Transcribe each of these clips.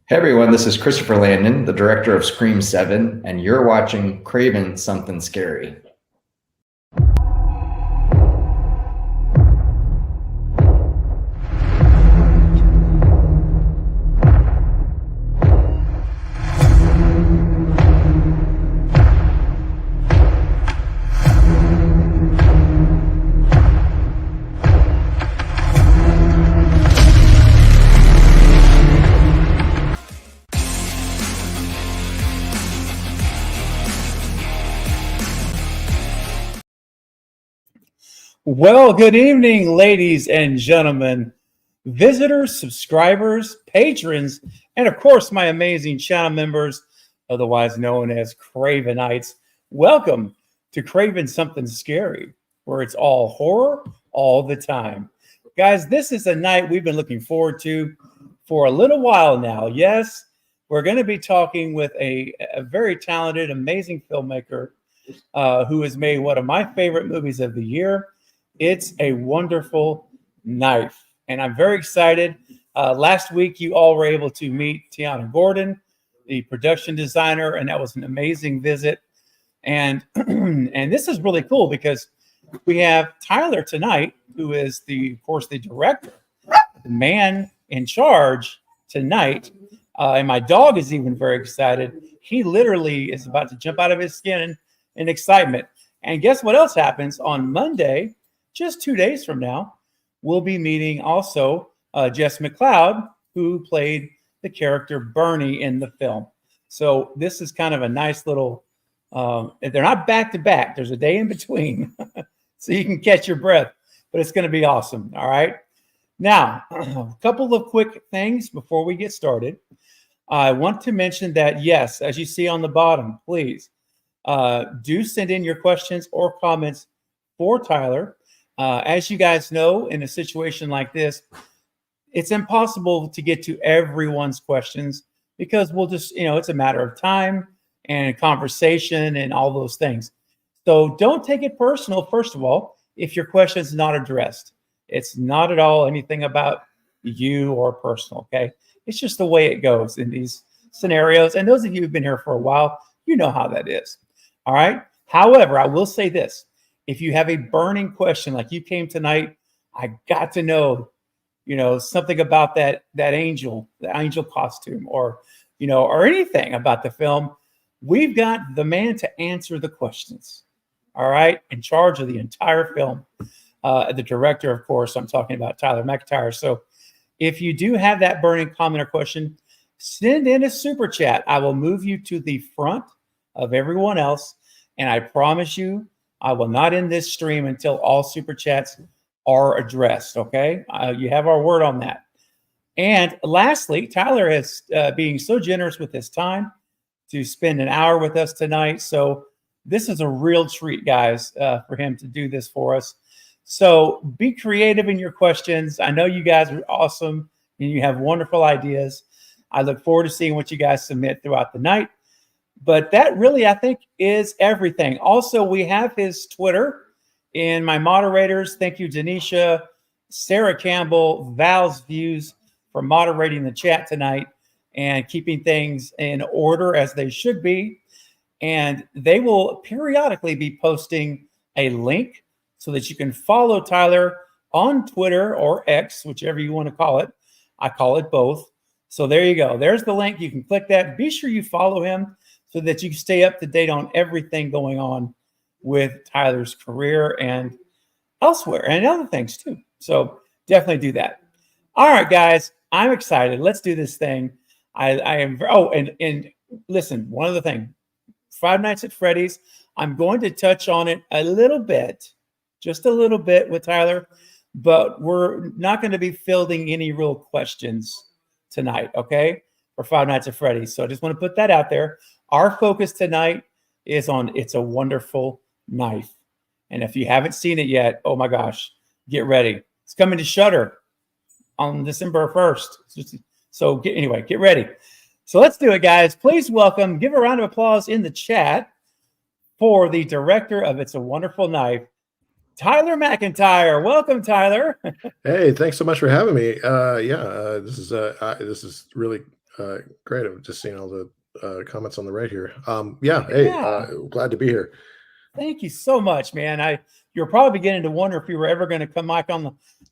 Hey everyone, this is Christopher Landon, the director of Scream 7, and you're watching Craven Something Scary. Well, good evening, ladies and gentlemen, visitors, subscribers, patrons, and of course, my amazing channel members, otherwise known as Cravenites. Welcome to Craven Something Scary, where it's all horror all the time. Guys, this is a night we've been looking forward to for a little while now. Yes, we're going to be talking with a very talented, amazing filmmaker who has made one of my favorite movies of the year. It's A Wonderful Knife. And I'm very excited. Last week, you all were able to meet Tiana Gordon, the production designer, and that was an amazing visit. And and this is really cool because we have Tyler tonight, who is of course, the director, the man in charge tonight. And my dog is even very excited. He literally is about to jump out of his skin in excitement. And guess what else happens on Monday? Just 2 days from now, we'll be meeting also Jess McLeod, who played the character Bernie in the film. So this is kind of a nice little, they're not back to back. There's a day in between so you can catch your breath, but it's going to be awesome. All right. Now, a couple of quick things before we get started. I want to mention that, yes, as you see on the bottom, please do send in your questions or comments for Tyler. As you guys know, in a situation like this, it's impossible to get to everyone's questions because we'll just, it's a matter of time and conversation and all those things. So don't take it personal, first of all, if your question is not addressed. It's not at all anything about you or personal, okay? It's just the way it goes in these scenarios. And those of you who've been here for a while, you know how that is. All right. However, I will say this. If you have a burning question, like you came tonight, I got to know, something about that angel, the angel costume, or anything about the film. We've got the man to answer the questions. All right, in charge of the entire film, the director, of course. I'm talking about Tyler Macintyre. So, if you do have that burning comment or question, send in a super chat. I will move you to the front of everyone else, and I promise you, I will not end this stream until all super chats are addressed. Okay, you have our word on that. And lastly, Tyler is being so generous with his time to spend an hour with us tonight. So this is a real treat, guys, for him to do this for us. So be creative in your questions. I know you guys are awesome and you have wonderful ideas. I look forward to seeing what you guys submit throughout the night. But that really, I think, is everything. Also, we have his Twitter and my moderators. Thank you, Denisha, Sarah Campbell, Val's Views for moderating the chat tonight and keeping things in order as they should be. And they will periodically be posting a link so that you can follow Tyler on Twitter or X, whichever you want to call it. I call it both. So there you go. There's the link. You can click that. Be sure you follow him so that you can stay up to date on everything going on with Tyler's career and elsewhere and other things too. So definitely do that. All right, guys, I'm excited. Let's do this thing. I am. Oh, and listen, one other thing. Five Nights at Freddy's. I'm going to touch on it a little bit, just a little bit with Tyler, but we're not going to be fielding any real questions tonight, okay, for Five Nights at Freddy's. So I just want to put that out there. Our focus tonight is on It's a Wonderful Knife. And if you haven't seen it yet, oh my gosh, get ready. It's coming to Shudder on December 1st. So get ready. So let's do it, guys. Please welcome, give a round of applause in the chat for the director of It's a Wonderful Knife, Tyler Macintyre. Welcome, Tyler. Hey, thanks so much for having me. This is really Great. I'm just seeing all the comments on the right here. Yeah. Hey, glad to be here. Thank you so much, man. You're probably beginning to wonder if you were ever going to come back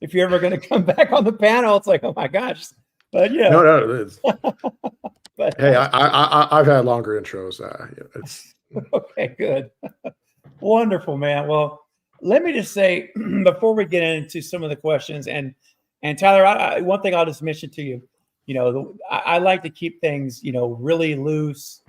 if you're ever going to come back on the panel. It's like, oh my gosh. But yeah. No. But hey, I've had longer intros. It's okay, good. Wonderful, man. Well, let me just say before we get into some of the questions, and Tyler, one thing I'll just mention to you, I like to keep things, really loose,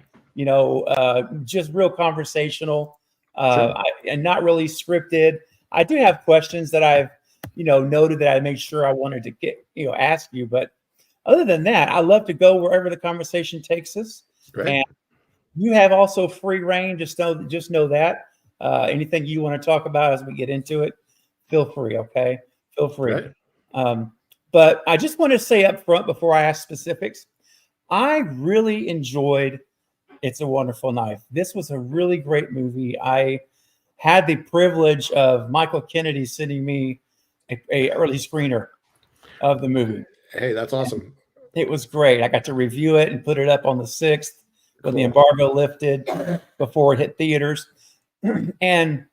just real conversational, Sure. and not really scripted. I do have questions that I've, noted that I made sure I wanted to get, ask you, but other than that, I love to go wherever the conversation takes us. Great. And you have also free reign. Just know that anything you want to talk about as we get into it, feel free. Okay, feel free. Right. But I just want to say up front before I ask specifics, I really enjoyed It's a Wonderful Knife. This was a really great movie. I had the privilege of Michael Kennedy sending me a early screener of the movie. Hey, that's awesome. It was great. I got to review it and put it up on the 6th when the embargo lifted before it hit theaters. And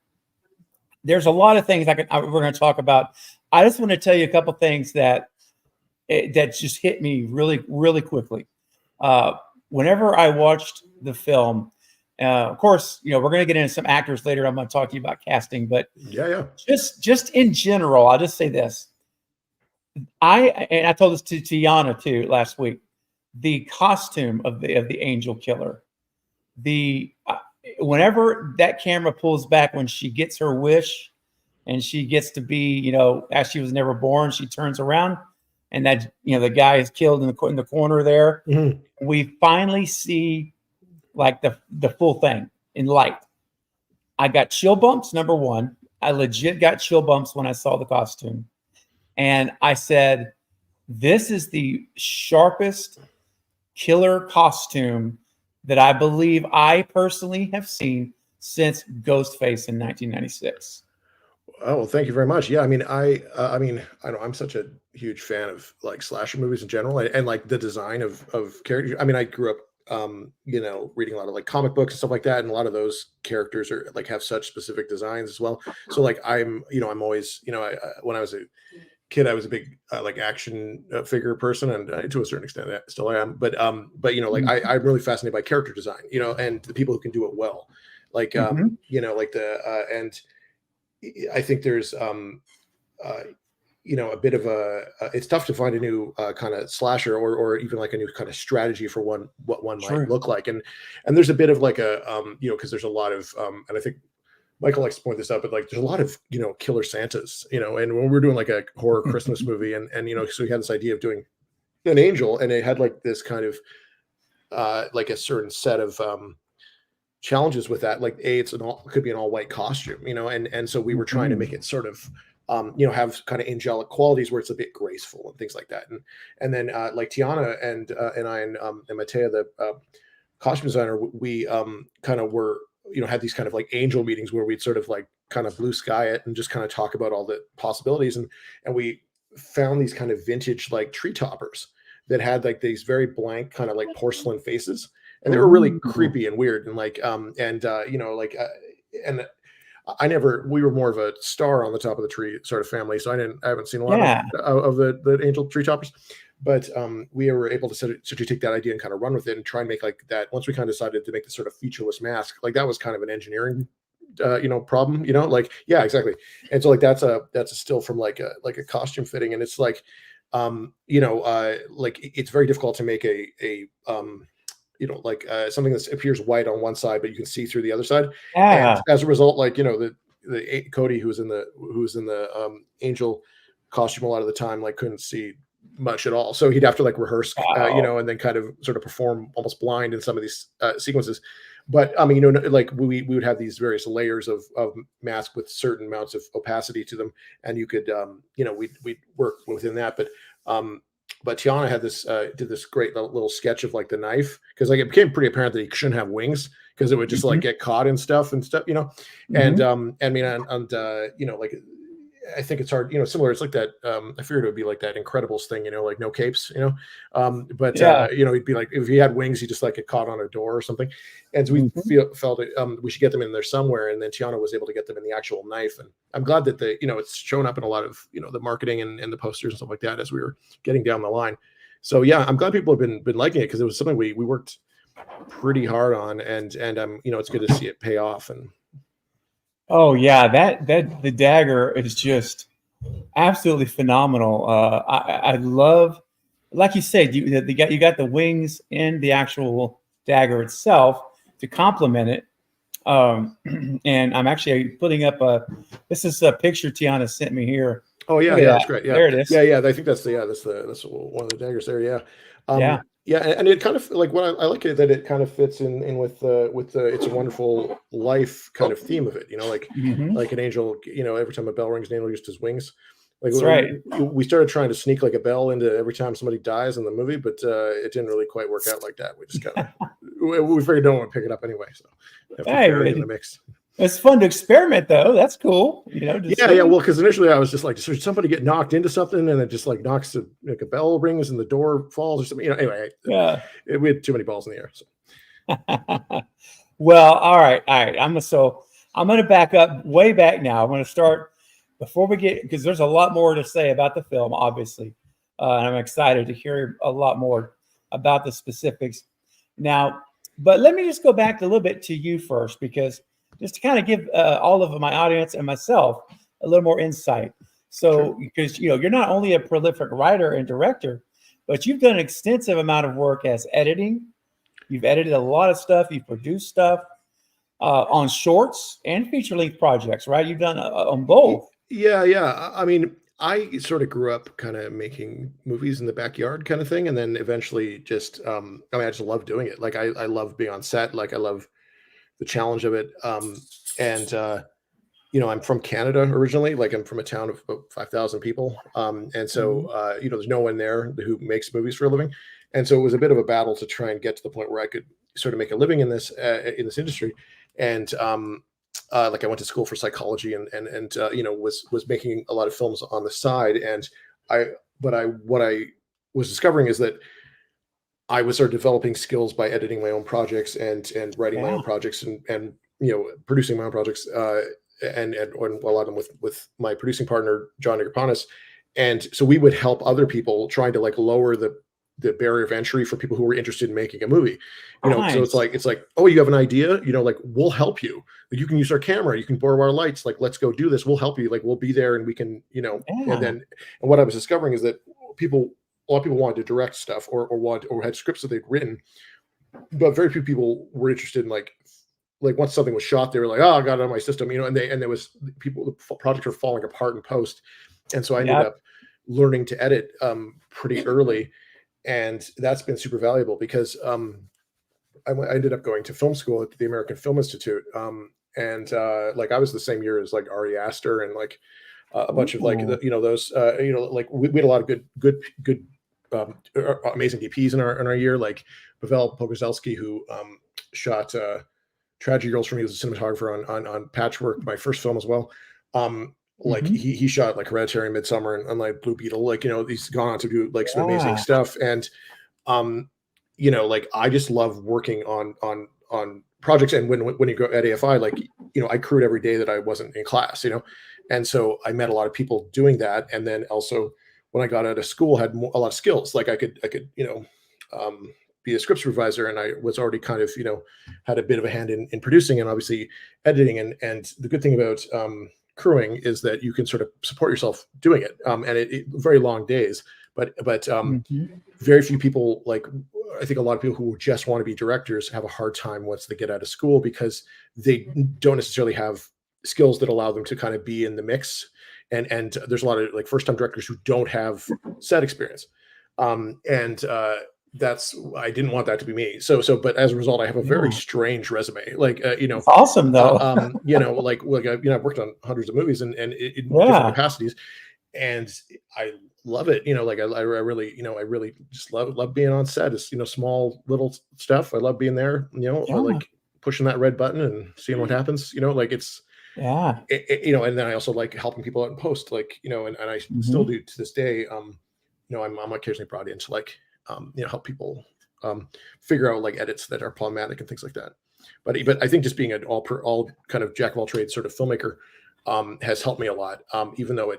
there's a lot of things we're going to talk about. I just want to tell you a couple things that just hit me really, really quickly. Whenever I watched the film, of course, we're going to get into some actors later. I'm going to talk to you about casting, but yeah. Just in general, I'll just say this. I told this to Tiana too last week. The costume of the angel killer, whenever that camera pulls back when she gets her wish, and she gets to be, as she was never born, she turns around, and that the guy is killed in the corner there. Mm-hmm. We finally see like the full thing in light. I got chill bumps. Number one, I legit got chill bumps when I saw the costume. And I said, this is the sharpest killer costume that I believe I personally have seen since Ghostface in 1996. Oh, well, thank you very much. Yeah, I mean, I know I'm such a huge fan of like slasher movies in general, and like the design of characters. I mean, I grew up, reading a lot of like comic books and stuff like that, and a lot of those characters are like have such specific designs as well. So like I'm always, when I was a kid, I was a big like action figure person, and to a certain extent, I still am. But I'm really fascinated by character design, and the people who can do it well, like and I think there's a bit of it's tough to find a new kind of slasher or even like a new kind of strategy for what one might look like, and there's a bit of like a because there's a lot of and I think Michael likes to point this out, but like there's a lot of killer Santas, and when we're doing like a horror Christmas movie, and so we had this idea of doing an angel, and it had like this kind of like a certain set of challenges with that. Like it could be an all white costume, and so we were trying to make it sort of have kind of angelic qualities where it's a bit graceful and things like that, and then like Tiana and I and Matea, the costume designer, we kind of were had these kind of like angel meetings where we'd sort of like kind of blue sky it and just kind of talk about all the possibilities, and we found these kind of vintage like tree toppers that had like these very blank kind of like porcelain faces, and they were really creepy and weird, and like and we were more of a star on the top of the tree sort of family, so I haven't seen a lot of the angel tree toppers, but we were able to sort of take that idea and kind of run with it and try and make like that. Once we kind of decided to make this sort of featureless mask, like that was kind of an engineering problem, like yeah, exactly. And so like that's a still from like a costume fitting, and it's like like it's very difficult to make a something that appears white on one side, but you can see through the other side. And as a result, like, the Cody who's in the angel costume a lot of the time, like couldn't see much at all. So he'd have to like rehearse, and then kind of sort of perform almost blind in some of these sequences. But I mean, like we would have these various layers of mask with certain amounts of opacity to them, and you could, we'd work within that. But Tiana had this did this great little sketch of like the knife, because like it became pretty apparent that he shouldn't have wings because it would just like get caught in stuff, and I mean, like, I think it's hard, similar. It's like that. I figured it would be like that Incredibles thing, like no capes, but Yeah. it'd be like if he had wings, he just like get caught on a door or something. And so we Mhm. felt it, we should get them in there somewhere. And then Tiana was able to get them in the actual knife. And I'm glad that it's shown up in a lot of, the marketing and the posters and stuff like that as we were getting down the line. So yeah, I'm glad people have been liking it because it was something we worked pretty hard on, and it's good to see it pay off. And Oh yeah, that the dagger is just absolutely phenomenal. I love, like you said, you got the wings and the actual dagger itself to complement it. And I'm actually putting up this is a picture Tiana sent me here. oh yeah, Look at yeah, that. that's great. Yeah, There it is. yeah. I think that's one of the daggers there. Yeah, Yeah. yeah, and it kind of like what I like it that it kind of fits in with the It's a Wonderful Life kind of theme of it. Mhm. Like an angel. Every time a bell rings, an angel uses his wings. Like That's right. we started trying to sneak like a bell into every time somebody dies in the movie, but it didn't really quite work out like that. We just kind of we figured no one would pick it up anyway, so have to Hey, carry it in the mix. it's fun to experiment though. That's cool. Just Yeah, yeah. Well, because initially I was just like, should somebody get knocked into something, and it just like knocks like a bell rings and the door falls or something. Anyway, yeah. we had too many balls in the air. So. Well, all right. I'm gonna back up way back now. I'm gonna start before we get, because there's a lot more to say about the film, obviously, and I'm excited to hear a lot more about the specifics now. But let me just go back a little bit to you first, because just to kind of give all of my audience and myself a little more insight. So, Sure. because you're not only a prolific writer and director, but you've done an extensive amount of work as editing. You've edited a lot of stuff. You've produced stuff on shorts and feature-length projects, right? You've done on both. Yeah, yeah. I mean, I sort of grew up kind of making movies in the backyard kind of thing, and then eventually just, I just love doing it. Like I love being on set. Like I love the challenge of it. And I'm from Canada originally. Like I'm from a town of about 5,000 people. And so, there's no one there who makes movies for a living. And so it was a bit of a battle to try and get to the point where I could sort of make a living in this industry. And like I went to school for psychology and was making a lot of films on the side. And what I was discovering is that I was sort of developing skills by editing my own projects and writing my Yeah. own projects and producing my own projects and a lot of them with my producing partner John Nigropanis. And so we would help other people trying to like lower the barrier of entry for people who were interested in making a movie. So Nice. it's like, oh, you have an idea, like we'll help you. Like, you can use our camera, you can borrow our lights, like let's go do this. We'll help you. Like we'll be there and we can, Yeah. and what I was discovering is that a lot of people wanted to direct stuff or had scripts that they'd written, but very few people were interested in like once something was shot, they were like, oh, I got it on my system, and there was people, the projects were falling apart in post. And so I ended up learning to edit pretty early. And that's been super valuable because I ended up going to film school at the American Film Institute. And like I was the same year as like Ari Aster and like a bunch of like those like we had a lot of good amazing DPs in our year, like Pavel Pogorzelski, who shot Tragedy Girls for me, was a cinematographer on Patchwork, my first film as well. Like he shot like Hereditary, Midsummer, and like Blue Beetle. Like he's gone on to do like some amazing stuff. And like I just love working on projects. And when you go at AFI, like I crewed every day that I wasn't in class. And so I met a lot of people doing that. And then also when I got out of school, had a lot of skills. Like I could be a script supervisor, and I was already kind of had a bit of a hand in producing and obviously editing. And the good thing about crewing is that you can sort of support yourself doing it. And it very long days, but very few people, like I think a lot of people who just want to be directors have a hard time once they get out of school because they don't necessarily have skills that allow them to kind of be in the mix. And there's a lot of like first time directors who don't have set experience. That's, I didn't want that to be me. But as a result, I have a very strange resume. Like, it's awesome though. I've worked on hundreds of movies and in different capacities, and I love it. Like I really just love being on set. It's, small little stuff. I love being there. I like pushing that red button and seeing what happens. Like it's Yeah. And then I also like helping people out in post, like, and I still Hmm. do to this day. I'm occasionally brought in to like, help people figure out like edits that are problematic and things like that. But I think just being an all kind of jack of all trades sort of filmmaker has helped me a lot. Even though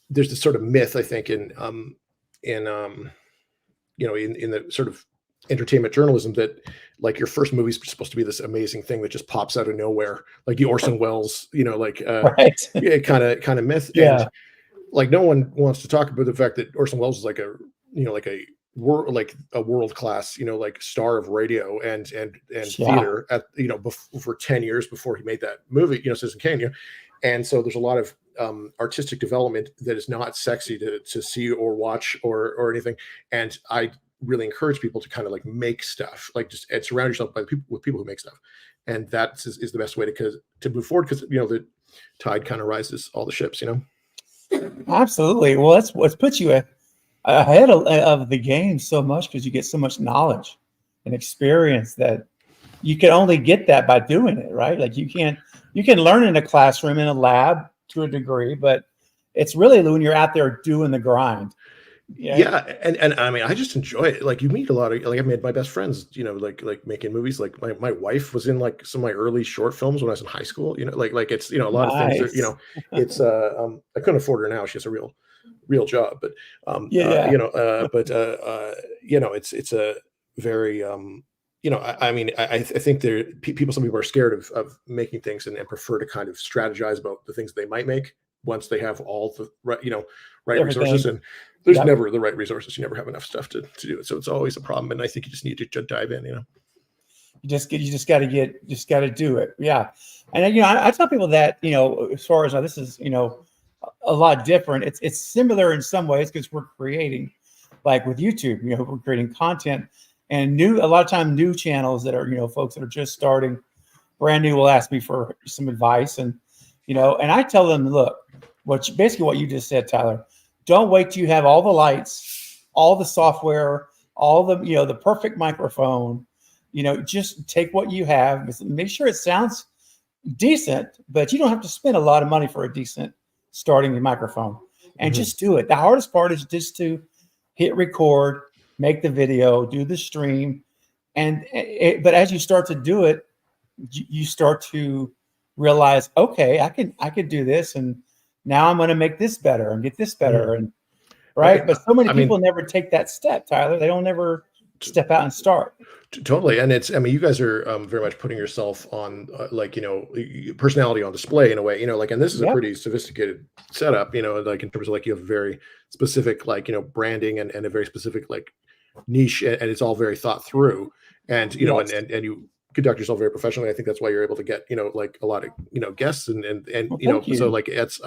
there's this sort of myth, I think, in in the sort of entertainment journalism that like your first movie is supposed to be this amazing thing that just pops out of nowhere, like the Orson Welles, Right. yeah, kind of myth. And Yeah. like no one wants to talk about the fact that Orson Welles is like like a world class, like star of radio and Yeah. theater at for 10 years before he made that movie, Citizen Kane. And so there's a lot of artistic development that is not sexy to see or watch or anything. And I really encourage people to kind of like make stuff, like just and surround yourself by people who make stuff. And that is the best way to move forward, because the tide kind of rises all the ships. Absolutely. Well, that's what's put you ahead of the game so much, because you get so much knowledge and experience that you can only get that by doing it, right? Like you can learn in a classroom, in a lab to a degree, but it's really when you're out there doing the grind. Yeah. Yeah, and I mean, I just enjoy it. Like you meet a lot of like I made my best friends, like making movies. Like my wife was in like some of my early short films when I was in high school. Like it's a lot of things that Nice. it's I couldn't afford her now. She has a real job, but Yeah. it's a very I mean I think some people are scared of making things and prefer to kind of strategize about the things they might make once they have all the right resources. Everything. And there's Yep. never the right resources. You never have enough stuff to do it. So it's always a problem. And I think you just need to dive in. You just got to do it. Yeah. And I tell people that, as far as now, this is, a lot different. It's similar in some ways because we're creating, like with YouTube, we're creating content, and a lot of time new channels that are, folks that are just starting brand new will ask me for some advice. And, and I tell them, look, basically what you just said, Tyler, don't wait till you have all the lights, all the software, all the, the perfect microphone, just take what you have, make sure it sounds decent, but you don't have to spend a lot of money for a decent starting microphone, and just do it. The hardest part is just to hit record, make the video, do the stream. But as you start to do it, you start to realize, okay, I could do this. And now I'm going to make this better and get this better. And right. But so many people never take that step, Tyler. They don't ever step out and start. Totally. And you guys are very much putting yourself on personality on display in a way, and this is a pretty sophisticated setup, like in terms of like you have very specific, like, branding and a very specific like niche, and it's all very thought through, and, and you conduct yourself very professionally. I think that's why you're able to get, like a lot of guests and so like it's,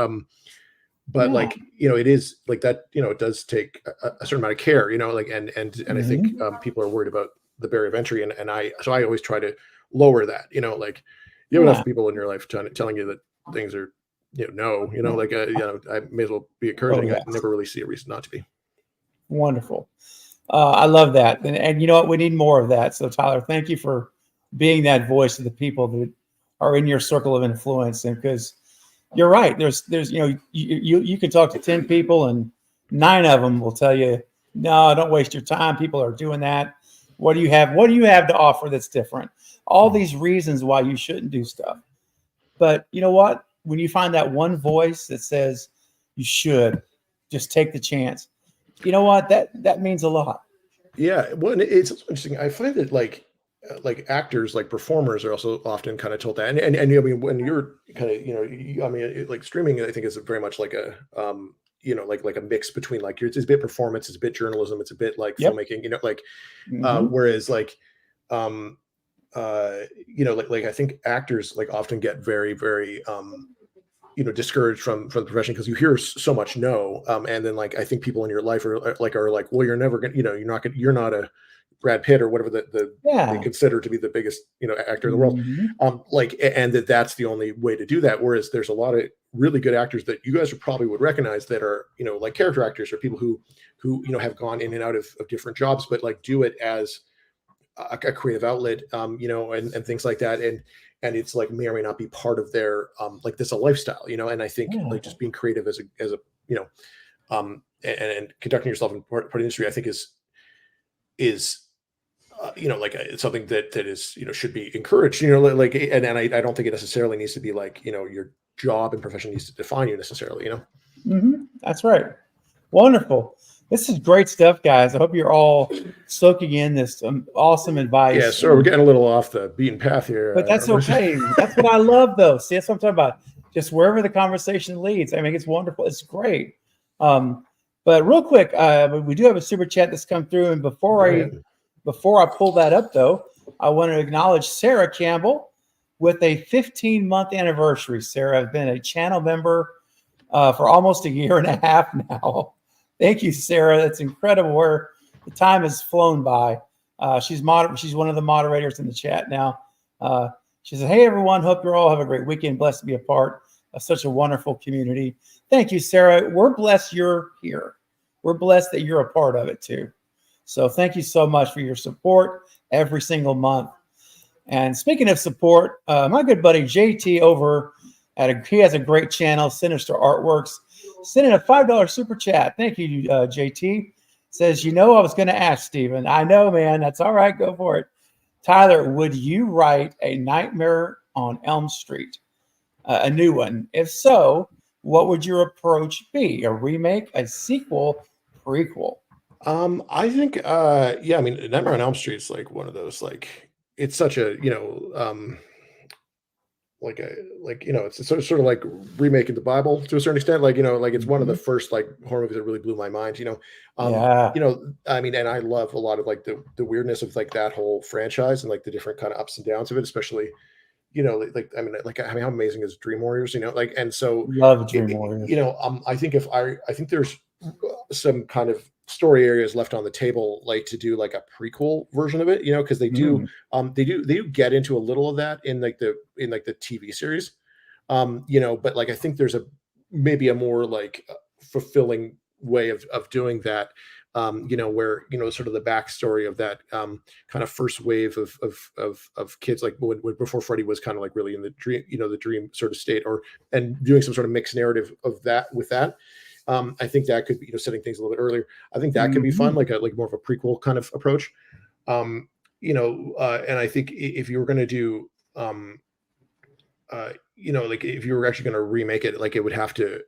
but like, it is like that, it does take a certain amount of care, and I think people are worried about the barrier of entry. And I always try to lower that, like you have enough people in your life telling you that things are, I may as well be encouraging. I never really see a reason not to be. Wonderful. I love that. And you know what? We need more of that. So Tyler, thank you for being that voice of the people that are in your circle of influence. And because you're right, there's, you can talk to 10 people and 9 of them will tell you, no, don't waste your time. People are doing that. What do you have? What do you have to offer that's different? All these reasons why you shouldn't do stuff. But you know what? When you find that one voice that says you should, just take the chance. You know what? That means a lot. Yeah. Well, it's also interesting. I find that like actors, like performers, are also often kind of told that. And I mean, when you're kind of, like streaming, I think is very much like a like a mix between like it's a bit performance, it's a bit journalism, it's a bit like filmmaking, whereas like I think actors like often get very, very discouraged from the profession because you hear so much no, and then like I think people in your life are like, well, you're never gonna, you're not a Brad Pitt or whatever they consider to be the biggest actor in the world, and that's the only way to do that. Whereas there's a lot of really good actors that you guys probably would recognize that are like character actors or people who have gone in and out of different jobs, but like do it as a creative outlet, and things like that. and it's like may or may not be part of their like this a lifestyle, and I think Yeah. like just being creative as a and conducting yourself in part of the industry, I think is like it's something that is should be encouraged, like and I don't think it necessarily needs to be like your job and profession needs to define you necessarily. That's right. Wonderful. This is great stuff, guys. I hope you're all soaking in this awesome advice. Yeah, so we're getting a little off the beaten path here, but that's okay. That's what I love, though. See, that's what I'm talking about. Just wherever the conversation leads. I mean, it's wonderful. It's great. But real quick, we do have a super chat that's come through, and before I pull that up, though, I want to acknowledge Sarah Campbell with a 15-month anniversary. Sarah, I've been a channel member for almost a year and a half now. Thank you, Sarah. That's incredible where the time has flown by. She's one of the moderators in the chat now. She said, "Hey, everyone. Hope you all have a great weekend. Blessed to be a part of such a wonderful community." Thank you, Sarah. We're blessed you're here. We're blessed that you're a part of it, too. So thank you so much for your support every single month. And speaking of support, my good buddy JT over he has a great channel, Sinister Artworks, sent in a $5 super chat. Thank you, JT. Says, I was going to ask Steven. I know, man. That's all right. Go for it. Tyler, would you write a Nightmare on Elm Street, a new one? If so, what would your approach be? A remake, a sequel, prequel? I think, I mean, Nightmare on Elm Street is like one of those, like, it's such a, it's sort of like remaking the Bible to a certain extent. Like, like it's one of the first like horror movies that really blew my mind, I mean, and I love a lot of like the weirdness of like that whole franchise and like the different kind of ups and downs of it, especially, how amazing is Dream Warriors, and so love Dream Warriors. I think there's some kind of story areas left on the table, like to do like a prequel version of it, because they do get into a little of that in like the TV series, but like I think there's maybe a more like fulfilling way of doing that, where sort of the backstory of that kind of first wave of kids, like when before Freddy was kind of like really in the dream, the dream sort of state, and doing some sort of mixed narrative of that with that. I think that could be, setting things a little bit earlier. I think that could be fun, like more of a prequel kind of approach. And I think if you were going to do, like if you were actually going to remake it, like it would have to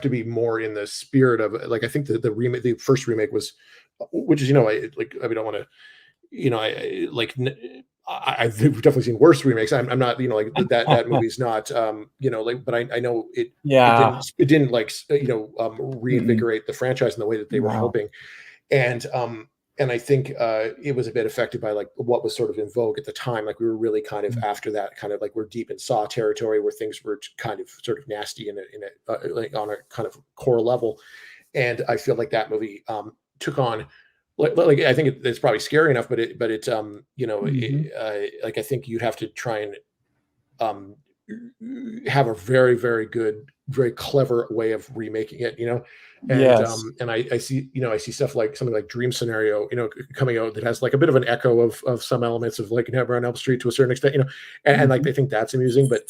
be more in the spirit of, like, I think the first remake was, which is, I don't want to, I've definitely seen worse remakes. I'm not, like that movie's not, but I know it didn't like, reinvigorate the franchise in the way that they were hoping. And I think it was a bit affected by like what was sort of in vogue at the time. Like we were really kind of after that, kind of like we're deep in Saw territory where things were kind of sort of nasty in a like on a kind of core level. And I feel like that movie took on, like I think it's probably scary enough, but it's like I think you'd have to try and have a very, very good, very clever way of remaking it, and I see, I see stuff like something like Dream Scenario, coming out that has like a bit of an echo of some elements of like Nightmare on Elm Street to a certain extent, and like I think that's amusing, but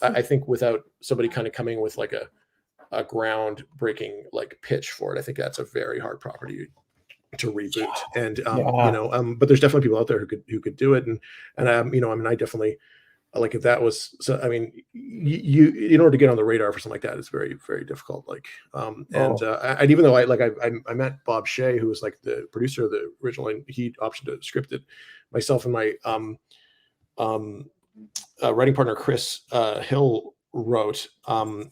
I think without somebody kind of coming with like a groundbreaking like pitch for it, I think that's a very hard property to reboot. And but there's definitely people out there who could do it, and I mean, I definitely, like if that was, so I mean, you in order to get on the radar for something like that, it's very, very difficult. Like and even though I met Bob Shea, who was like the producer of the original, and he optioned to script it. Myself and my writing partner Chris Hill wrote, and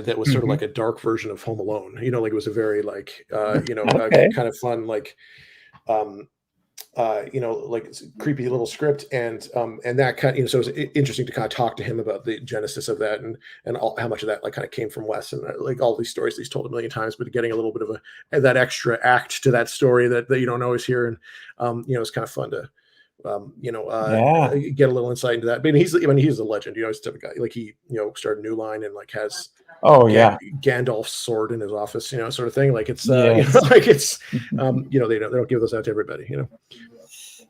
that was sort of like a dark version of Home Alone. Like it was a very like kind of fun, like like creepy little script, and that kind of, so it was interesting to kind of talk to him about the genesis of that, and how much of that like kind of came from Wes, and like all these stories that he's told a million times, but getting a little bit of that extra act to that story that you don't always hear, and it's kind of fun to get a little insight into that. But he's a legend, he's the type of guy, like he started New Line and like has Gandalf's sword in his office, sort of thing. Like it's like it's they don't give those out to everybody,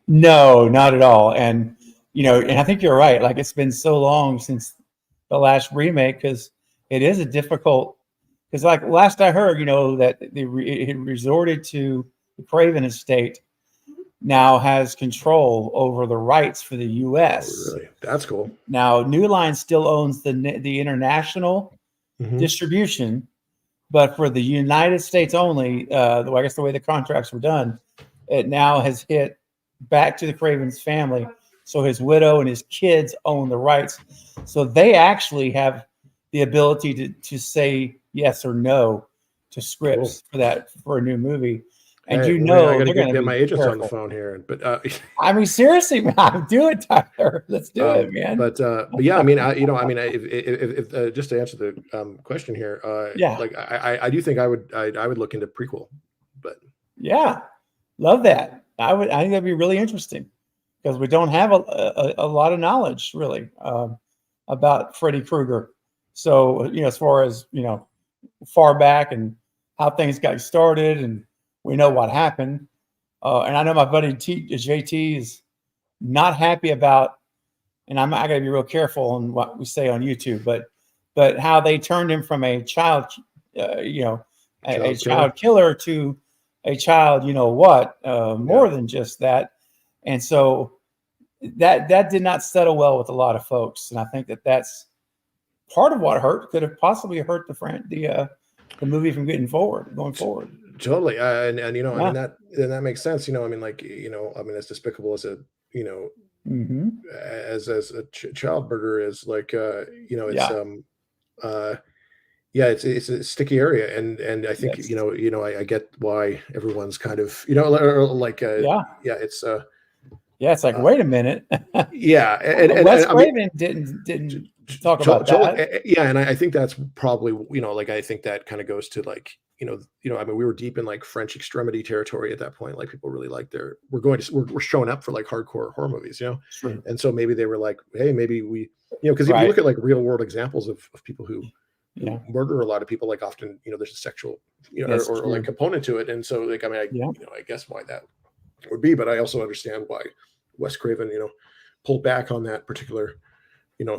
No, not at all. And and I think you're right. Like, it's been so long since the last remake, because it is a difficult. Because, like, last I heard, that it resorted to the Craven estate now has control over the rights for the U.S. Oh, really? That's cool. Now, New Line still owns the international distribution, but for the United States only, I guess the way the contracts were done, it now has hit back to the Craven's family. So his widow and his kids own the rights. So they actually have the ability to say yes or no to scripts for a new movie. And hey, I got to get my agents on the phone here. But I mean, seriously, man, do it, Tyler. Let's do it, man. But yeah, I mean, if just to answer the question here, like I do think I would look into prequel, but yeah, love that. I think that'd be really interesting, because we don't have a lot of knowledge really about Freddy Krueger. So, as far as, far back and how things got started, and we know what happened. And I know my buddy JT is not happy about, and I got to be real careful on what we say on YouTube, but how they turned him from a child, child killer to a child, more than just that. And so that did not settle well with a lot of folks. And I think that's part of what could have possibly hurt the movie from going forward. Totally. And I mean, that makes sense. I mean, like, as despicable as as a child murder is, like, it's a sticky area. And I think, I get why everyone's kind of, it's like, wait a minute. And Wes Craven didn't talk about that. Yeah. And I think that's probably, I think that kind of goes to, like, I mean, we were deep in, like, French extremity territory at that point. Like, people really like we're showing up for, like, hardcore horror movies, Sure. And so maybe they were like, hey, maybe we, because if you look at, like, real world examples of people who murder a lot of people, like, often, there's a sexual, or like component to it. And so, like, I mean, I guess why that would be, but I also understand why Wes Craven, pulled back on that particular,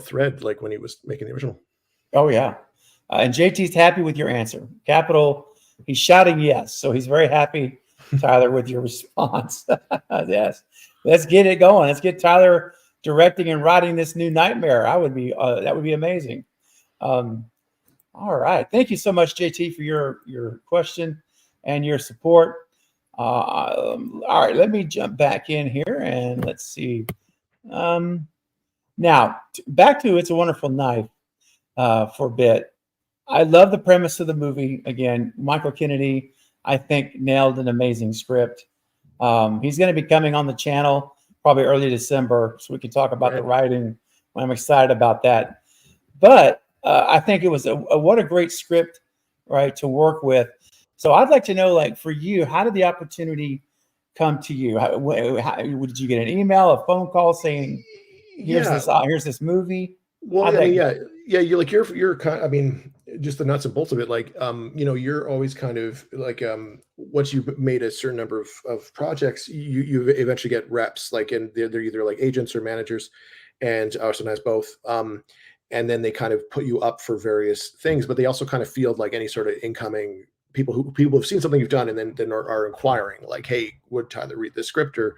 thread, like, when he was making the original. Oh yeah. And JT's happy with your answer. Capital, he's shouting yes. So he's very happy, Tyler, with your response. Yes. Let's get it going. Let's get Tyler directing and writing this new nightmare. That would be amazing. All right. Thank you so much, JT, for your question and your support. All right, let me jump back in here and let's see. Now back to It's a Wonderful Knife for a bit. I love the premise of the movie. Again, Michael Kennedy, I think, nailed an amazing script. He's going to be coming on the channel probably early December, so we can talk about the writing. I'm excited about that. But I think it was what a great script, right, to work with. So I'd like to know, like, for you, how did the opportunity come to you? Did you get an email, a phone call saying, here's this movie? Well, I mean, you're kind of, I mean, just the nuts and bolts of it. Like, you're always kind of like, once you've made a certain number of projects, you eventually get reps, like, and they're either like agents or managers, and sometimes both. And then they kind of put you up for various things, but they also kind of field, like, any sort of incoming people have seen something you've done, and then are inquiring, like, hey, would Tyler read the script or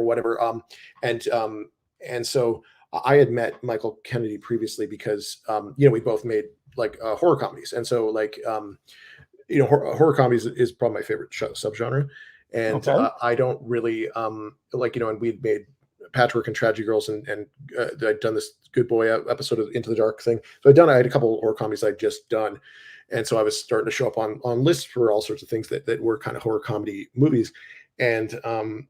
whatever. And so I had met Michael Kennedy previously because, we both made, like, horror comedies. And so, like, horror comedies is probably my favorite subgenre. And I don't really, and we'd made Patchwork and Tragedy Girls, and I'd done this Good Boy episode of Into the Dark thing. So I had a couple of horror comedies I'd just done. And so I was starting to show up on lists for all sorts of things that were kind of horror comedy movies. And then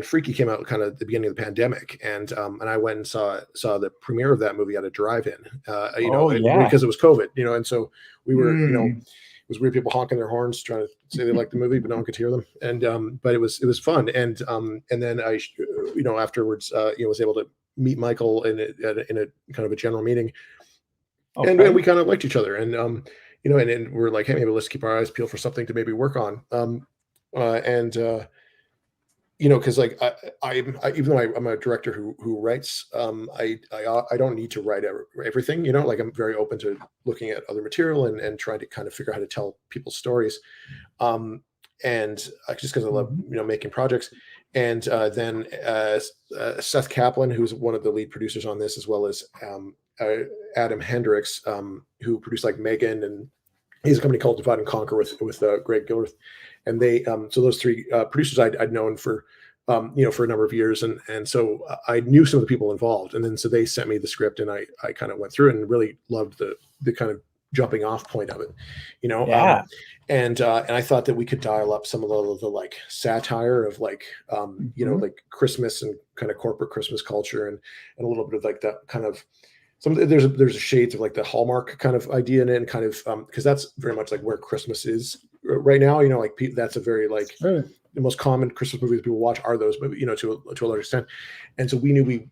Freaky came out kind of at the beginning of the pandemic, and I went and saw the premiere of that movie at a drive-in, because it was COVID, and so we were, it was weird, people honking their horns trying to say they liked the movie, but no one could hear them, and but it was fun, and then I, afterwards, was able to meet Michael in a kind of a general meeting, and we kind of liked each other, and and we're like, hey, maybe let's keep our eyes peeled for something to maybe work on. you know, because like even though I'm a director who writes, I don't need to write everything. You know, like I'm very open to looking at other material and trying to kind of figure out how to tell people's stories. And just because I love making projects. And then Seth Kaplan, who's one of the lead producers on this, as well as Adam Hendricks, who produced like Megan, and he has a company called Divide and Conquer with Greg Gilworth, and they so those three producers I'd known for for a number of years, and so I knew some of the people involved, and then so they sent me the script, and I kind of went through it and really loved the kind of jumping off point of it, Yeah. and I thought that we could dial up some of the like satire of like like Christmas and kind of corporate Christmas culture, and a little bit of like that kind of there's a shades of like the Hallmark kind of idea in it, and kind of because that's very much like where Christmas is right now. Like that's a very like the most common Christmas movies people watch are those movies, to a large extent. And so we knew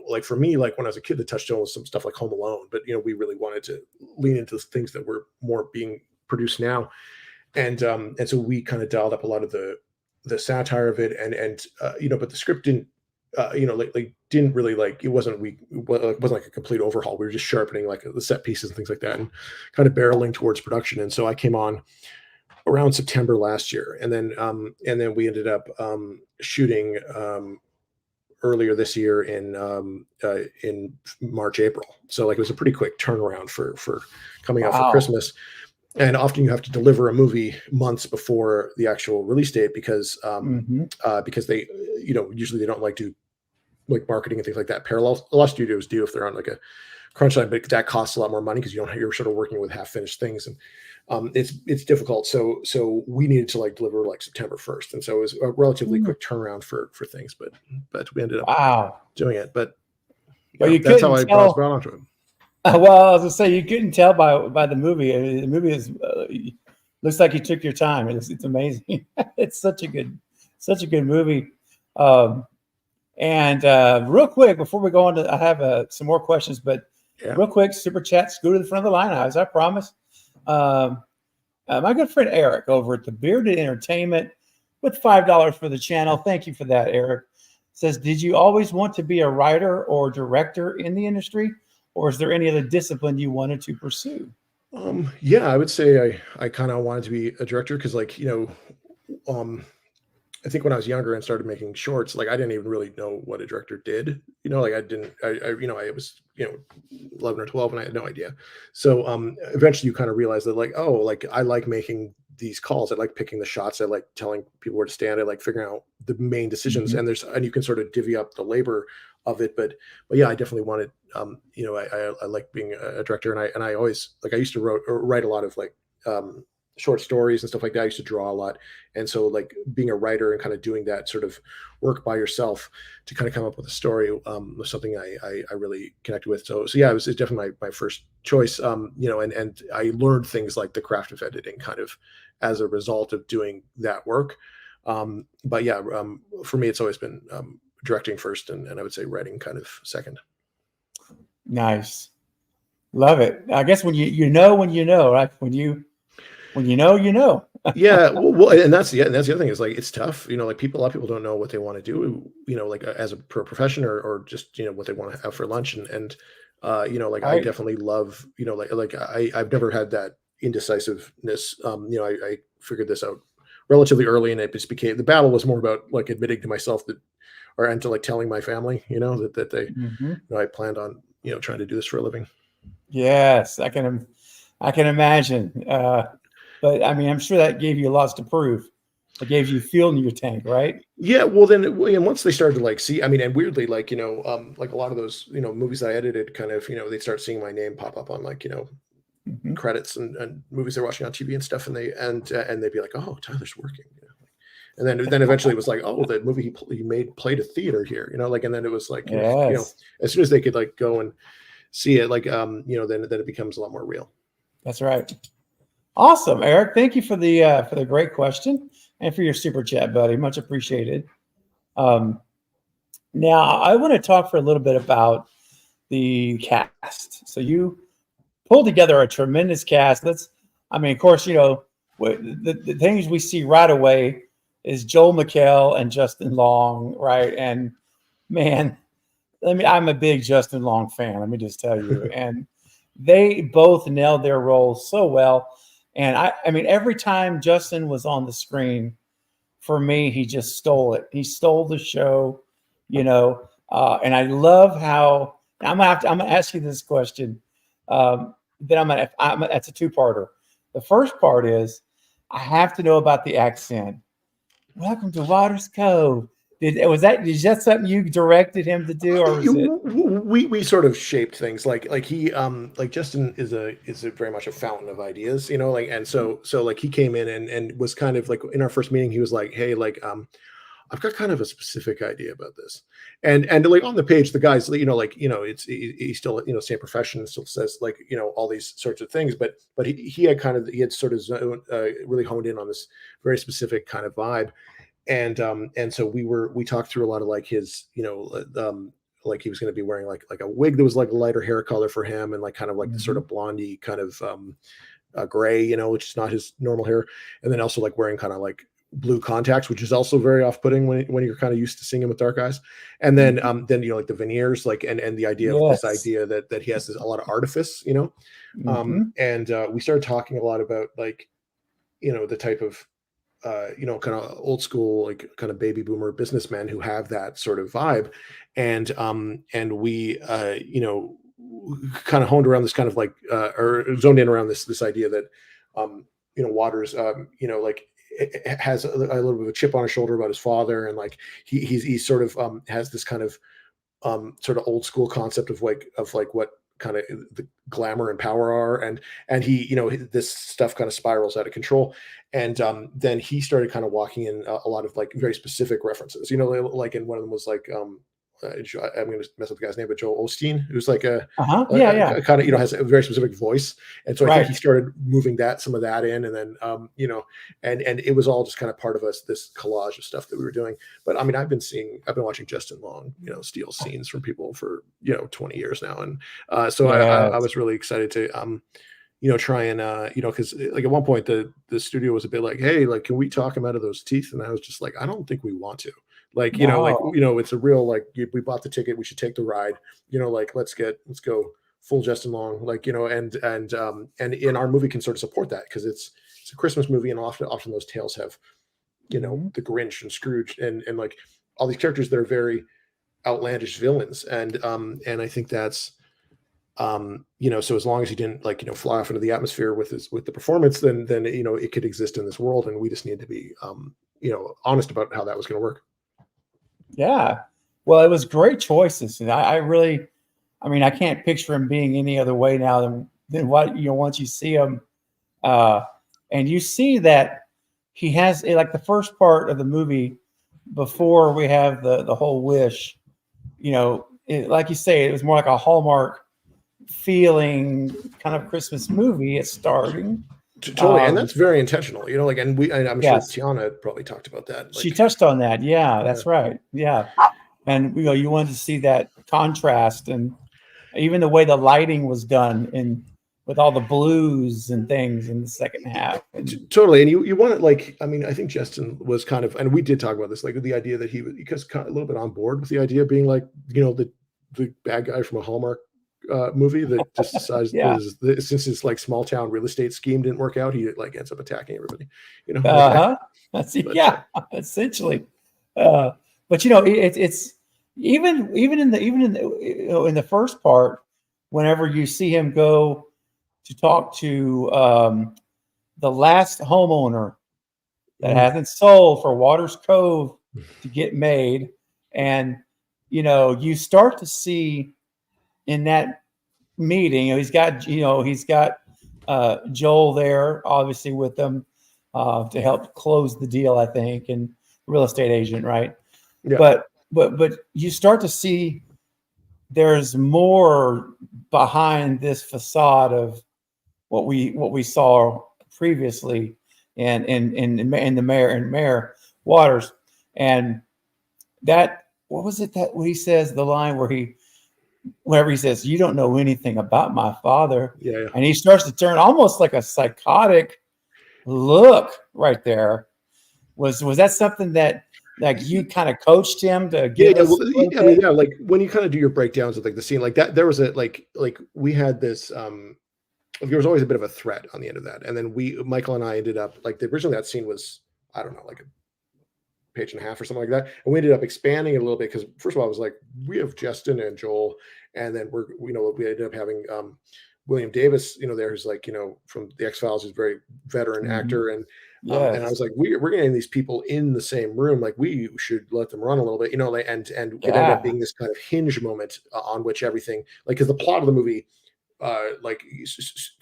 like for me, like when I was a kid, the touchstone was some stuff like Home Alone, but we really wanted to lean into things that were more being produced now. And so we kind of dialed up a lot of the satire of it, and but the script didn't didn't really like it wasn't like a complete overhaul. We were just sharpening like the set pieces and things like that, and kind of barreling towards production. And so I came on around September last year, and then we ended up shooting earlier this year in March, April. So like it was a pretty quick turnaround for coming out for Christmas. And often you have to deliver a movie months before the actual release date because they usually they don't like to like marketing and things like that parallel. A lot of studios do if they're on like a crunch time, but that costs a lot more money because you're sort of working with half finished things, and it's difficult. So we needed to like deliver like September 1st, and so it was a relatively quick turnaround for things, but we ended up doing it. But that's how I was brought onto it. Well, I was gonna say you couldn't tell by the movie. The movie is looks like you took your time. It's amazing. It's such a good movie. And real quick before we go on to, I have some more questions, but real quick, super chats go to the front of the line, as I promised. My good friend Eric over at the Bearded Entertainment with $5 for the channel. Thank you for that, Eric. Says, did you always want to be a writer or director in the industry? Or is there any other discipline you wanted to pursue? Yeah, I would say I kind of wanted to be a director because, like, I think when I was younger and started making shorts, like I didn't even really know what a director did. Like I was 11 or 12 and I had no idea. So eventually you kind of realize that like, oh, like I like making these calls. I like picking the shots. I like telling people where to stand. I like figuring out the main decisions. And you can sort of divvy up the labor of it. But yeah, I definitely wanted, I like being a director, and I always like, I used to write a lot of like short stories and stuff like that. I used to draw a lot. And so like being a writer and kind of doing that sort of work by yourself to kind of come up with a story was something I really connected with. So yeah, it's definitely my first choice. And I learned things like the craft of editing kind of as a result of doing that work. But yeah, for me, it's always been directing first, and I would say writing kind of second. Nice. Love it. I guess when you know, right? When you know. Yeah. Well, and that's the other thing is like, it's tough, like a lot of people don't know what they want to do, like as a profession or just, what they want to have for lunch. And like, I definitely love, like I've never had that indecisiveness. I figured this out relatively early, and it just became, the battle was more about like admitting to myself and to like telling my family, that they, I planned on, trying to do this for a living. Yes, I can imagine. But I mean, I'm sure that gave you lots to prove. It gave you fuel in your tank, right? Yeah. Well, then once they started to like see, I mean, and weirdly, like, like a lot of those, movies I edited kind of, they start seeing my name pop up on like, credits and movies they're watching on TV and stuff. And they'd be like, oh, Tyler's working. And then eventually it was like, oh, the movie he played a theater here, and then it was like, yes. As soon as they could like go and see it, like, then it becomes a lot more real. That's right. Awesome, Eric. Thank you for the great question and for your super chat, buddy. Much appreciated. Now I want to talk for a little bit about the cast. So you pulled together a tremendous cast. Of course, the things we see right away is Joel McHale and Justin Long, right? And man, I'm a big Justin Long fan. Let me just tell you, and they both nailed their roles so well. And I mean, every time Justin was on the screen, for me, he just stole it. He stole the show, you know. And I love how I'm gonna ask you this question. Then that's a two-parter. The first part is I have to know about the accent. Welcome to Waters Cove. Is that something you directed him to do, or was it? We sort of shaped things like he like Justin is a very much a fountain of ideas, you know, like, and so like he came in and was kind of like in our first meeting he was like, hey, like I've got kind of a specific idea about this, and like on the page the guys, you know, like, you know, he's still, you know, same profession, still says like, you know, all these sorts of things, but he had sort of really honed in on this very specific kind of vibe. And so we talked through a lot of like his, you know, like he was going to be wearing like a wig that was like a lighter hair color for him, and like kind of like the sort of blondie kind of gray, you know, which is not his normal hair, and then also like wearing kind of like blue contacts, which is also very off-putting when you're kind of used to seeing him with dark eyes. And then you know, like the veneers, like and the idea of this idea that he has a lot of artifice, you know. And we started talking a lot about like, you know, the type of you know, kind of old school, like kind of baby boomer businessmen who have that sort of vibe. And we, you know, kind of honed around this kind of like, or zoned in around this idea that, you know, Waters, you know, like has a little bit of a chip on his shoulder about his father. And like, he sort of has this kind of sort of old school concept of like what kind of the glamour and power are, and he, you know, this stuff kind of spirals out of control. And then he started kind of walking in a lot of like very specific references, you know, like, and one of them was like I'm going to mess up the guy's name, but Joel Osteen, who's like a kind of, you know, has a very specific voice. And so I think he started moving some of that in, and then you know, and it was all just kind of part of this collage of stuff that we were doing. But I mean, I've been watching Justin Long, you know, steal scenes from people for, you know, 20 years now. And so I was really excited to you know, try and you know, because like at one point the studio was a bit like, hey, like, can we talk him out of those teeth? And I was just like, I don't think we want to. Like, you know, like, you know, it's a real, like, we bought the ticket, we should take the ride, you know, like, let's go full Justin Long, like, you know, and in our movie can sort of support that, because it's a Christmas movie, and often those tales have, you know, the Grinch and Scrooge and like all these characters that are very outlandish villains. And I think that's, you know, so as long as he didn't, like, you know, fly off into the atmosphere with the performance, then, you know, it could exist in this world, and we just need to be, you know, honest about how that was going to work. Yeah. Well, it was great choices. And I really, I mean, I can't picture him being any other way now than what, you know, once you see him, and you see that he has, like, the first part of the movie before we have the whole wish, you know, like you say, it was more like a Hallmark feeling kind of Christmas movie. It's starting. Totally, and that's very intentional, you know. Like, and I'm sure Tiana probably talked about that. Like, she touched on that. Yeah, that's right. Yeah, and you know, you wanted to see that contrast, and even the way the lighting was done, and with all the blues and things in the second half. Totally, and you want it, like, I mean, I think Justin was kind of, and we did talk about this, like the idea that he was, because kind of a little bit on board with the idea of being like, you know, the bad guy from a Hallmark movie that just decides since his like small town real estate scheme didn't work out, he like ends up attacking everybody, you know. That's essentially. But you know, it's even in the you know, in the first part, whenever you see him go to talk to the last homeowner that hasn't sold for Waters Cove to get made, and you know, you start to see in that meeting, you know, he's got Joel there, obviously, with them to help close the deal, I think, and real estate agent, right? Yeah. But you start to see there's more behind this facade of what we saw previously in the mayor Waters, and that, what was it that he says, the line whenever he says, "You don't know anything about my father," and he starts to turn almost like a psychotic look right there. Was that something that like you kind of coached him to Yeah, give yeah. us Well, a little I mean, bit? yeah, like when you kind of do your breakdowns of like the scene like that, there was a like we had this there was always a bit of a threat on the end of that. And then Michael and I ended up like originally that scene was, I don't know, like a page and a half or something like that. And we ended up expanding it a little bit because first of all, I was like, we have Justin and Joel, and then we ended up having William Davis, there who's like, from the X-Files, who's a very veteran Mhm. actor. And I was Yes. like, we're getting these people in the same room. Like we should let them run a little bit, like, and it ended up Yeah. being this kind of hinge moment on which everything, like, because the plot of the movie like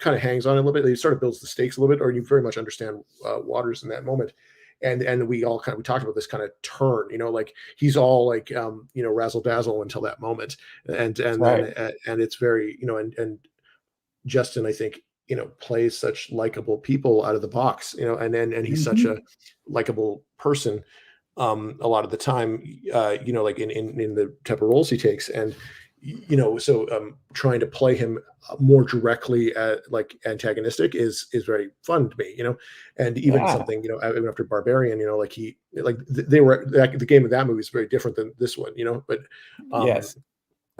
kind of hangs on a little bit. It sort of builds the stakes a little bit, or you very much understand Waters in that moment. And we talked about this kind of turn, like he's all like razzle dazzle until that moment, and Right. then and it's very and Justin, I think, plays such likable people out of the box, and he's such Mhm. a likable person a lot of the time, like in the type of roles he takes. And, so trying to play him more directly like antagonistic is very fun to me, and even Yeah. something, even after Barbarian, like they were, the game of that movie is very different than this one, but um, Yes.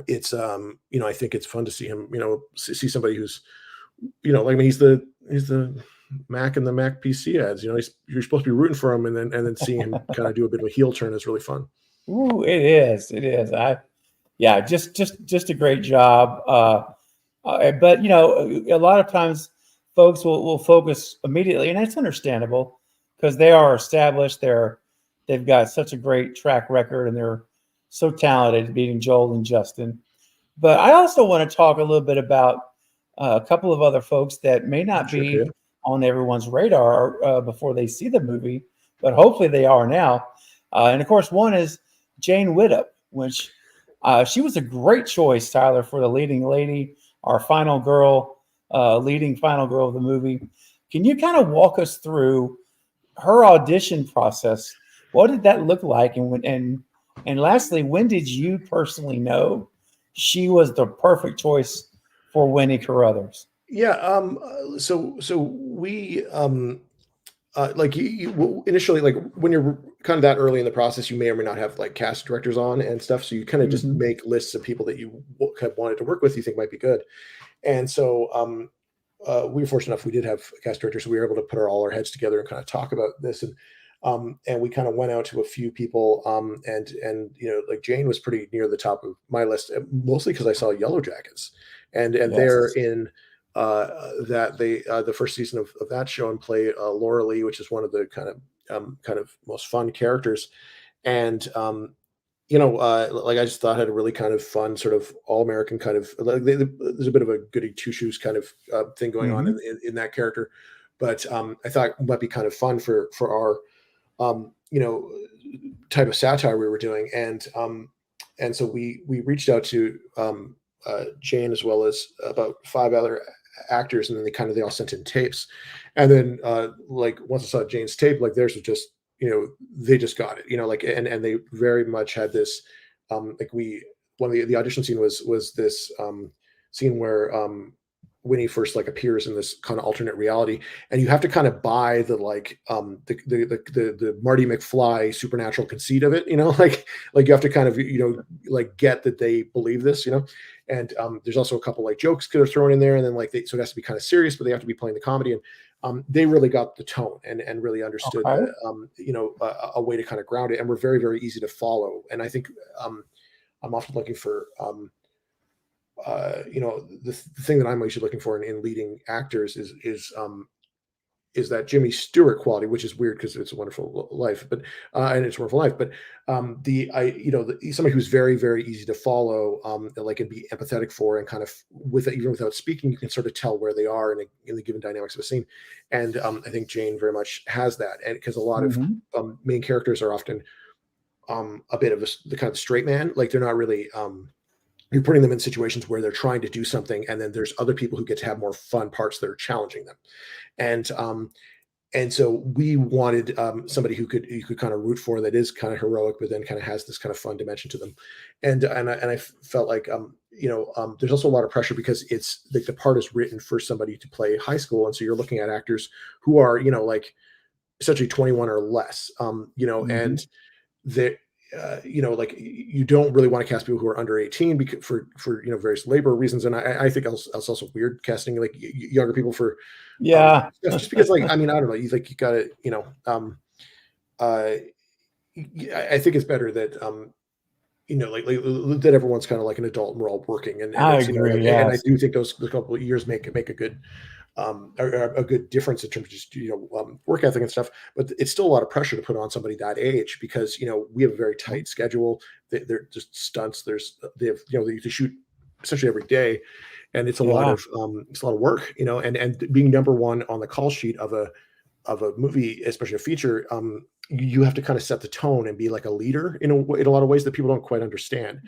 it's, I think it's fun to see him, see somebody who's, like, I mean, he's the Mac and the Mac PC ads. You're supposed to be rooting for him, and then seeing him kind of do a bit of a heel turn is really fun. Ooh, it is. It is. Yeah, just a great job. But a lot of times folks will focus immediately, and that's understandable because they are established. They've got such a great track record, and they're so talented, beating Joel and Justin. But I also want to talk a little bit about a couple of other folks that may not Sure, yeah, be on everyone's radar before they see the movie, but hopefully they are now. And of course, one is Jane Widdop, which she was a great choice, Tyler, for the leading lady, our final girl, leading final girl of the movie. Can you kind of walk us through her audition process? What did that look like? And lastly, when did you personally know she was the perfect choice for Winnie Carruthers? yeah. So we like initially, like when you're kind of that early in the process, you may or may not have like cast directors on and stuff. So you kind of just Hmm. make lists of people that you have wanted to work with, you think might be good. And so we were fortunate enough we did have a cast director, so we were able to put all our heads together and kind of talk about this. And we kind of went out to a few people, and like Jane was pretty near the top of my list, mostly because I saw Yellow Jackets, and they're Yes. in that they the first season of that show, and play Laura Lee, which is one of the kind of most fun characters. And like I just thought had a really kind of fun, sort of all American kind of like there's a bit of a goody two shoes kind of thing going on Hmm. in that character, but I thought it might be kind of fun for our um, you know type of satire we were doing. And so we reached out to Jane, as well as about five other actors, and then they all sent in tapes. And then like once I saw Jane's tape, like theirs was just, they just got it, like, and they very much had this like we one of the audition scene was this scene where Winnie first like appears in this kind of alternate reality, and you have to kind of buy the like the Marty McFly supernatural conceit of it, like you have to kind of like get that they believe this, and there's also a couple like jokes that are thrown in there, and then like so it has to be kind of serious, but they have to be playing the comedy. And they really got the tone and really understood Okay. the a way to kind of ground it, and were very, very easy to follow. And I think I'm often looking for the thing that I'm usually looking for in leading actors is that Jimmy Stewart quality, which is weird because it's a wonderful life, but and it's a wonderful life, but somebody who's very, very easy to follow, like, and be empathetic for, and kind of even without speaking, you can sort of tell where they are in the given dynamics of a scene. And I think Jane very much has that, and because a lot of Hmm. main characters are often a bit of the kind of straight man, like they're not really. You're putting them in situations where they're trying to do something, and then there's other people who get to have more fun parts that are challenging them. And so we wanted somebody who you could kind of root for, that is kind of heroic, but then kind of has this kind of fun dimension to them. And I felt like there's also a lot of pressure because it's like the part is written for somebody to play high school, and so you're looking at actors who are like essentially 21 or less. Mhm. And that like you don't really want to cast people who are under 18 because for various labor reasons. And I think it's also weird casting like younger people for Yeah. just because like I mean I don't know you gotta uh I think it's better that that everyone's kind of like an adult and we're all working and I it's agree. and I Yes. do think those couple of years make a good a good difference in terms of just work ethic and stuff. But it's still a lot of pressure to put on somebody that age because we have a very tight schedule. They're just stunts. They have they shoot essentially every day, and Yeah. it's a lot of work. And being number one on the call sheet of a movie, especially a feature, you have to kind of set the tone and be like a leader in a lot of ways that people don't quite understand.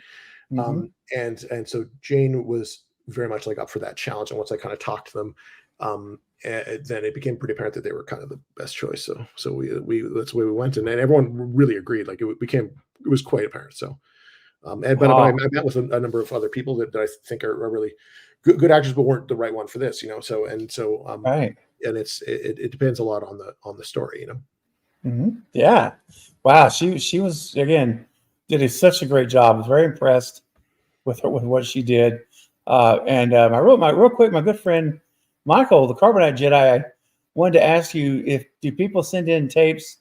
Mhm. And so Jane was very much like up for that challenge. And once I kind of talked to them, then it became pretty apparent that they were kind of the best choice. So we that's the way we went, and everyone really agreed. Like it was quite apparent. So, but I Wow. met with a number of other people that I think are really good actors, but weren't the right one for this. Right. And it depends a lot on the story. Yeah. Wow. She was again did such a great job. I was very impressed with her with what she did. And my real quick, my good friend Michael, the Carbonite Jedi, I wanted to ask you if do people send in tapes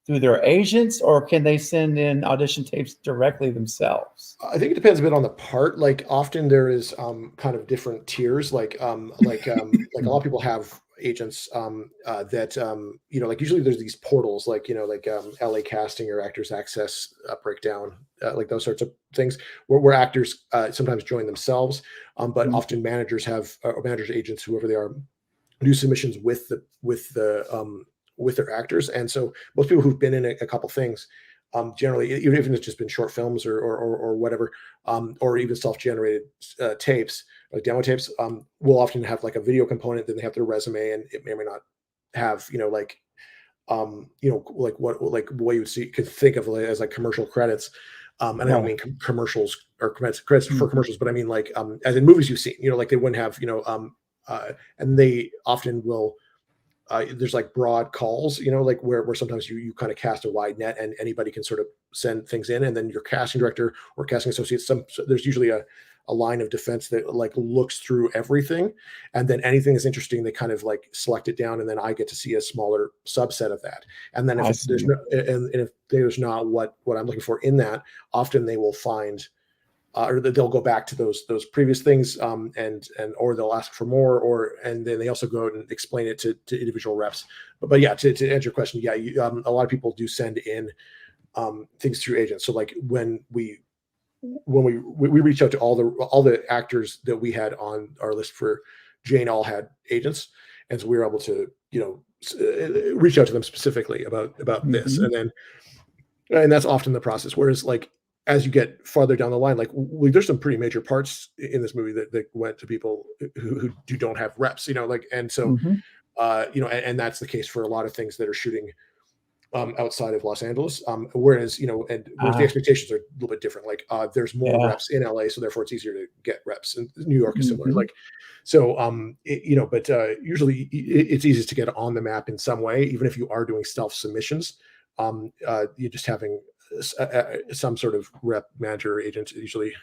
through their agents or can they send in audition tapes directly themselves? I think it depends a bit on the part. Like often there is kind of different tiers. Like a lot of people have agents that like usually there's these portals like LA Casting or Actors Access Breakdown, like those sorts of things where actors sometimes join themselves, but Mhm. often managers have or managers agents whoever they are do submissions with their actors. And so most people who've been in a couple things, generally, even if it's just been short films or whatever, or even self-generated tapes, like demo tapes, will often have like a video component. Then they have their resume, and it may or may not have like what you would see could think of as like commercial credits. And I don't Right. mean commercials or credits for Mhm. commercials, but I mean like as in movies you've seen, like they wouldn't have, and they often will there's like broad calls, like where sometimes you kind of cast a wide net and anybody can sort of send things in, and then your casting director or casting associate, there's usually a line of defense that like looks through everything, and then anything is interesting, they kind of like select it down, and then I get to see a smaller subset of that. And then if I it's there's see. no and if there's not what I'm looking for in that, often they will find or they'll go back to those previous things, and or they'll ask for more, or and then they also go out and explain it to individual reps. But yeah, to answer your question, yeah, a lot of people do send in things through agents. So like when we reached out to all the actors that we had on our list for Jane, all had agents, and so we were able to reach out to them specifically about this, Mhm. and that's often the process. Whereas like as you get farther down the line, like there's some pretty major parts in this movie that went to people who don't have reps, like, and so Mhm. and that's the case for a lot of things that are shooting outside of Los Angeles. Whereas whereas the Uh, expectations are a little bit different. Like there's more yeah. reps in LA, so therefore it's easier to get reps. And New York is similar. Mhm. Like so, but usually it's easiest to get on the map in some way, even if you are doing self submissions. You're just having some sort of rep manager or agent usually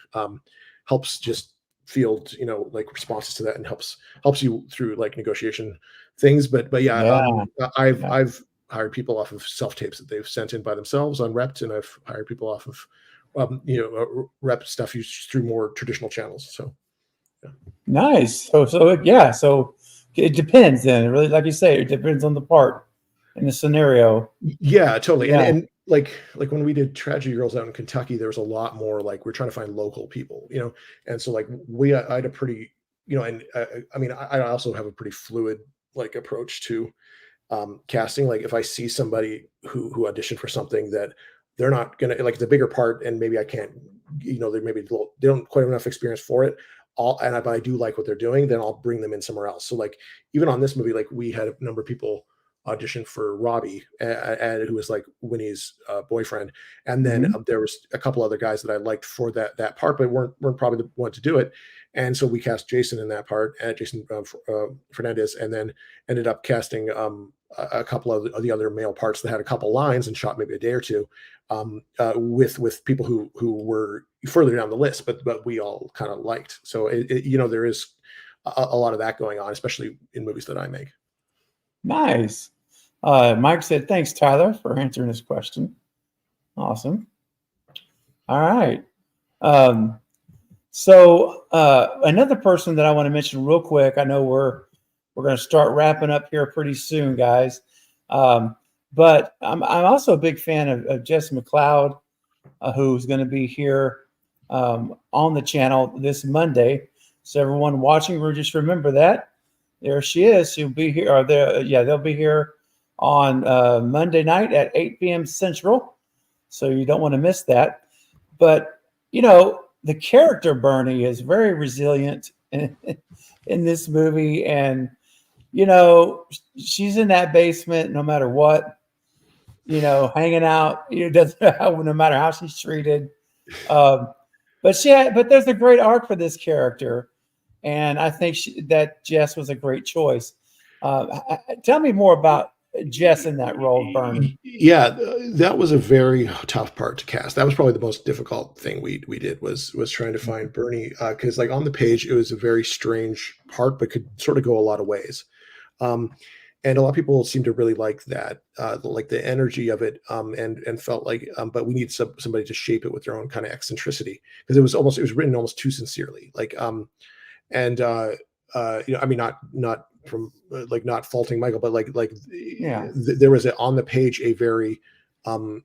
helps just field like responses to that and helps you through like negotiation things. But yeah, Yeah. Yeah. I've hired people off of self tapes that they've sent in by themselves unrepped, and I've hired people off of rep stuff used through more traditional channels. So yeah. Nice. Yeah. So it depends then. It really, like you say, it depends on the part and the scenario. Yeah, totally. And Yeah. like when we did Tragedy Girls out in Kentucky, there was a lot more like we're trying to find local people, and so like I had a pretty, and I mean I also have a pretty fluid like approach to casting. Like if I see somebody who auditioned for something that they're not gonna like, it's a bigger part, and maybe I can't, they maybe they don't quite have enough experience for it. But I do like what they're doing, then I'll bring them in somewhere else. So like even on this movie, like we had a number of people audition for Robbie, who was like Winnie's boyfriend, and then Mhm. there was a couple other guys that I liked for that part, but weren't probably the one to do it. And so we cast Jason in that part, Jason Fernandez, and then ended up casting a couple of the other male parts that had a couple lines and shot maybe a day or two, with people who were further down the list, but we all kind of liked. So there is a lot of that going on, especially in movies that I make. Nice. Mike said, thanks, Tyler, for answering this question. Awesome. All right. So another person that I want to mention real quick, I know we're going to start wrapping up here pretty soon, guys. But I'm also a big fan of Jess McLeod, who's going to be here on the channel this Monday. So everyone watching, just remember that. There she is. She'll be here. Or they'll be here on Monday night at 8 p.m. Central. So you don't want to miss that. But, the character Bernie is very resilient in this movie. And, she's in that basement no matter what, hanging out, no matter how she's treated. But there's a great arc for this character. And I think that Jess was a great choice. Tell me more about Jess in that role, Bernie. Yeah, that was a very tough part to cast. That was probably the most difficult thing we did was trying to find Bernie, because on the page it was a very strange part, but could sort of go a lot of ways. And a lot of people seem to really like that, like the energy of it, and felt like, but we need somebody to shape it with their own kind of eccentricity, because it was written almost too sincerely, not from not faulting Michael, but there was on the page a very I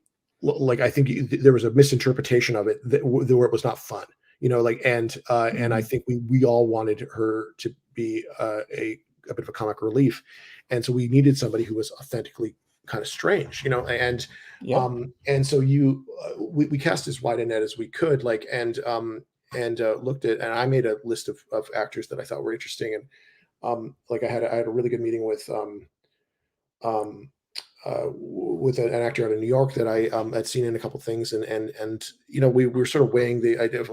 think there was a misinterpretation of it where it was not fun, and I think we all wanted her to be a bit of a comic relief, and so we needed somebody who was authentically kind of strange, and so we cast as wide a net as we could, and looked at, and I made a list of actors that I thought were interesting, and I had a really good meeting with an actor out of New York that I had seen in a couple things, and we were sort of weighing the idea of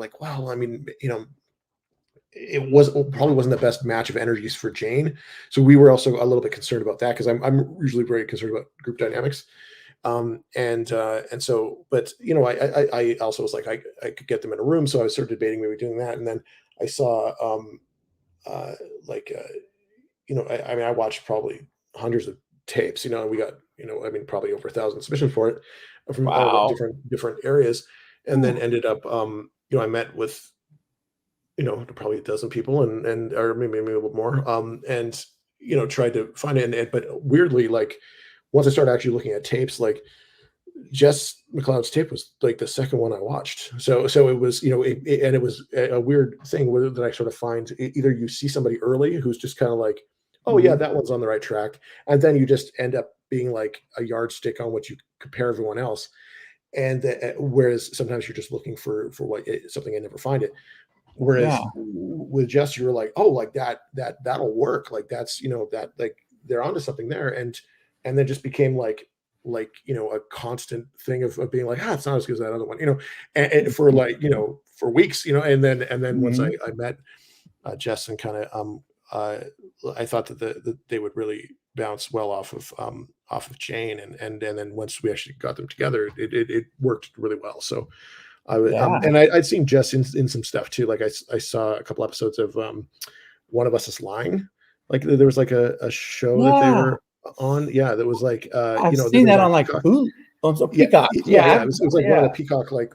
it probably wasn't the best match of energies for Jane, so we were also a little bit concerned about that, because I'm usually very concerned about group dynamics. And so, but I also was like, I could get them in a room, so I was sort of debating maybe doing that, and then I saw I watched probably hundreds of tapes, and we got probably over 1,000 submissions for it from all different areas, and then ended up I met with probably a dozen people, and or maybe a little more, and tried to find it, but weirdly, once I started actually looking at tapes, Jess McLeod's tape was the second one I watched. So it was, and it was a weird thing that I sort of find, either you see somebody early who's just kind of oh yeah, that one's on the right track, and then you just end up being like a yardstick on what you compare everyone else. And whereas sometimes you're just looking for something and never find it. Whereas with Jess, you were like, oh, that'll work. That's, that they're onto something there. And then just became a constant thing of being like, it's not as good as that other one, and for for weeks, and then once I met Jess, and kind of I thought that they would really bounce well off of Jane, and then once we actually got them together, it worked really well. So I'd seen Jess in some stuff too. I saw a couple episodes of One of Us Is Lying. There was a show that they were on, that was I've seen that on Peacock. It was one of the Peacock, I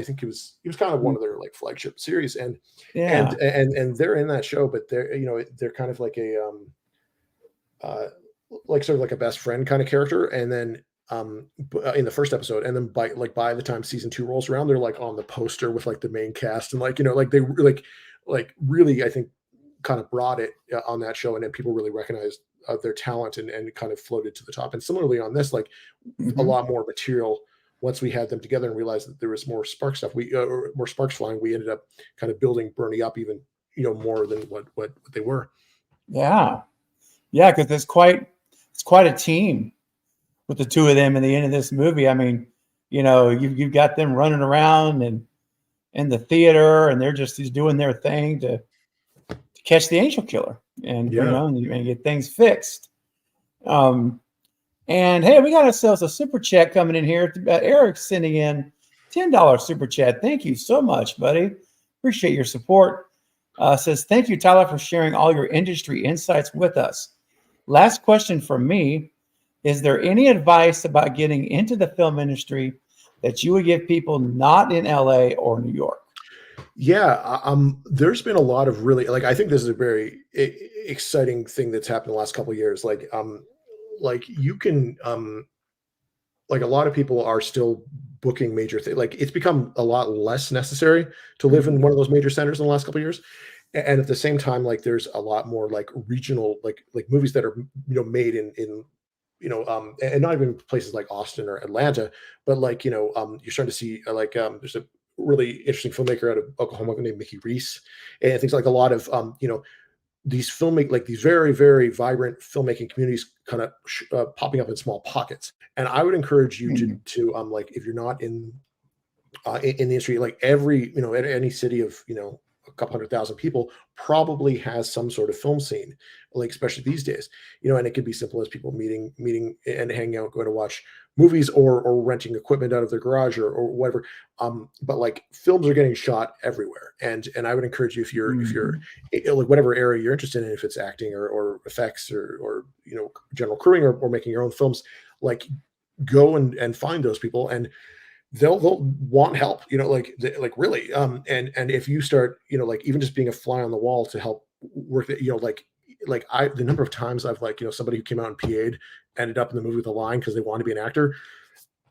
think it was kind of one of their flagship series, and they're in that show, but they're kind of like a sort of like a best friend kind of character, and then in the first episode, and then by the time season 2 rolls around, they're on the poster with the main cast, and they really, I think, kind of brought it on that show, and then people really recognized their talent and kind of floated to the top. And similarly on this, a lot more material, once we had them together and realized that there was more spark stuff, more sparks flying, we ended up kind of building Bernie up even more than what they were. Because it's quite a team with the two of them in the end of this movie. I mean, you've got them running around and in the theater, and they're just doing their thing to catch the angel killer and and get things fixed. And hey, we got ourselves a super chat coming in here. Eric sending in $10 super chat. Thank you so much, buddy. Appreciate your support. Says, thank you, Tyler, for sharing all your industry insights with us. Last question from me. Is there any advice about getting into the film industry that you would give people not in LA or New York? Yeah, there's been a lot of really like I think this is a very exciting thing that's happened the last couple of years. Like you can like a lot of people are still booking major things. Like it's become a lot less necessary to live in one of those major centers in the last couple of years. And at the same time, like there's a lot more like regional, like movies that are made in and not even places like Austin or Atlanta, but like you're starting to see there's a really interesting filmmaker out of Oklahoma named Mickey Reese, and things like a lot of these filmmaking, like these very, very vibrant filmmaking communities kind of popping up in small pockets. And I would encourage you to like, if you're not in the industry, like every, any city of, a couple 100,000 people probably has some sort of film scene, like especially these days, and it could be simple as people meeting and hanging out, going to watch movies or renting equipment out of their garage or whatever. But like films are getting shot everywhere. And I would encourage you, if you're like whatever area you're interested in, if it's acting or effects or general crewing or making your own films, like go and find those people, and they'll want help, like really. And if you start, like even just being a fly on the wall to help work that, the number of times I've somebody who came out and PA'd ended up in the movie with a line because they want to be an actor,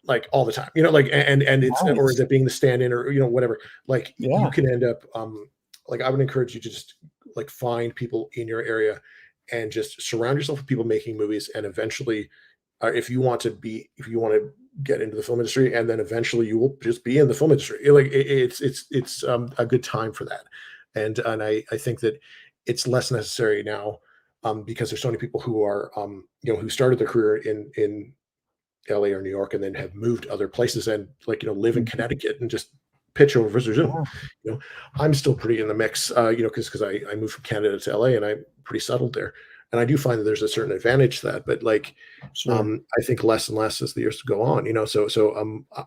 like all the time, and it's Nice. or is it being the stand-in or whatever, like you can end up like I would encourage you to just like find people in your area and just surround yourself with people making movies, and eventually if you want to get into the film industry, and then eventually you will just be in the film industry. Like it's a good time for that. And I think that it's less necessary now because there's so many people who are who started their career in LA or New York and then have moved other places and live in Connecticut and just pitch over for Zoom. I'm still pretty in the mix, because I moved from Canada to LA and I'm pretty settled there. And I do find that there's a certain advantage to that, but like, I think less and less as the years go on, so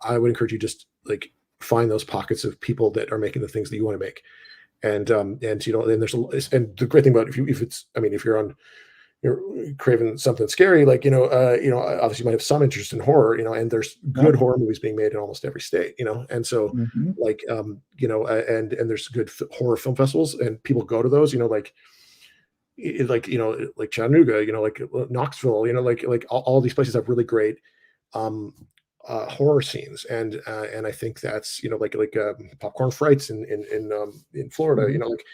I would encourage you just like find those pockets of people that are making the things that you want to make. And and and the great thing about if you're craving something scary, like, obviously you might have some interest in horror, and there's good horror movies being made in almost every state, and so like, and there's good horror film festivals and people go to those, like Chattanooga, like Knoxville, like all these places have really great horror scenes, and I think that's Popcorn Frights in Florida, like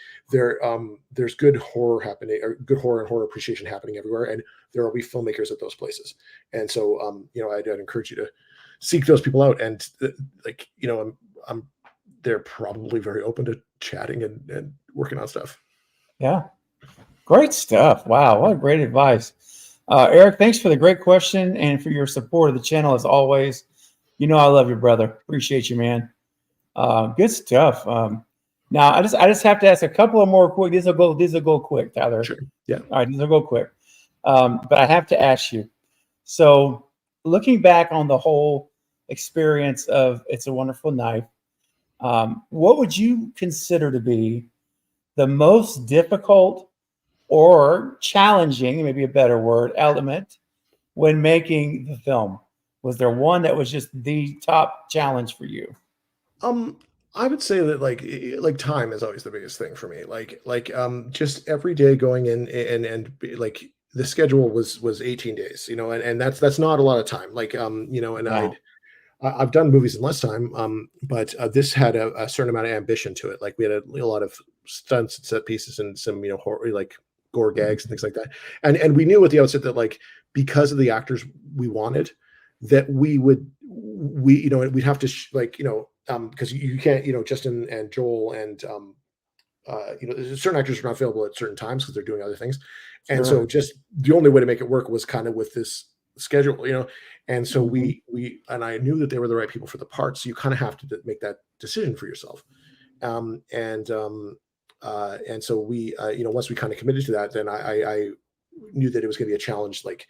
there's good horror happening, or good horror and horror appreciation happening everywhere, and there will be filmmakers at those places, and so I'd encourage you to seek those people out, and I'm they're probably very open to chatting and working on stuff. Yeah. Great stuff. Wow. What great advice. Eric, thanks for the great question and for your support of the channel as always. I love you, brother. Appreciate you, man. Good stuff. Now I just have to ask a couple of more quick. These will go quick, Tyler. Sure. Yeah. All right, these will go quick. But I have to ask you. So looking back on the whole experience of It's a Wonderful Knife, what would you consider to be the most difficult or challenging, maybe a better word, element when making the film? Was there one that was just the top challenge for you? I would say that like time is always the biggest thing for me. Just every day going in and like the schedule was 18 days, and that's not a lot of time. And I've done movies in less time, but this had a certain amount of ambition to it. Like we had a lot of stunts and set pieces and some horror, like gore gags and things like that. And we knew at the outset that like because of the actors we wanted, that we'd have to because you can't Justin and Joel and certain actors are not available at certain times because they're doing other things, and so just the only way to make it work was kind of with this schedule, and so we and I knew that they were the right people for the parts, so you kind of have to make that decision for yourself, and so we once we kind of committed to that, then I knew that it was going to be a challenge, like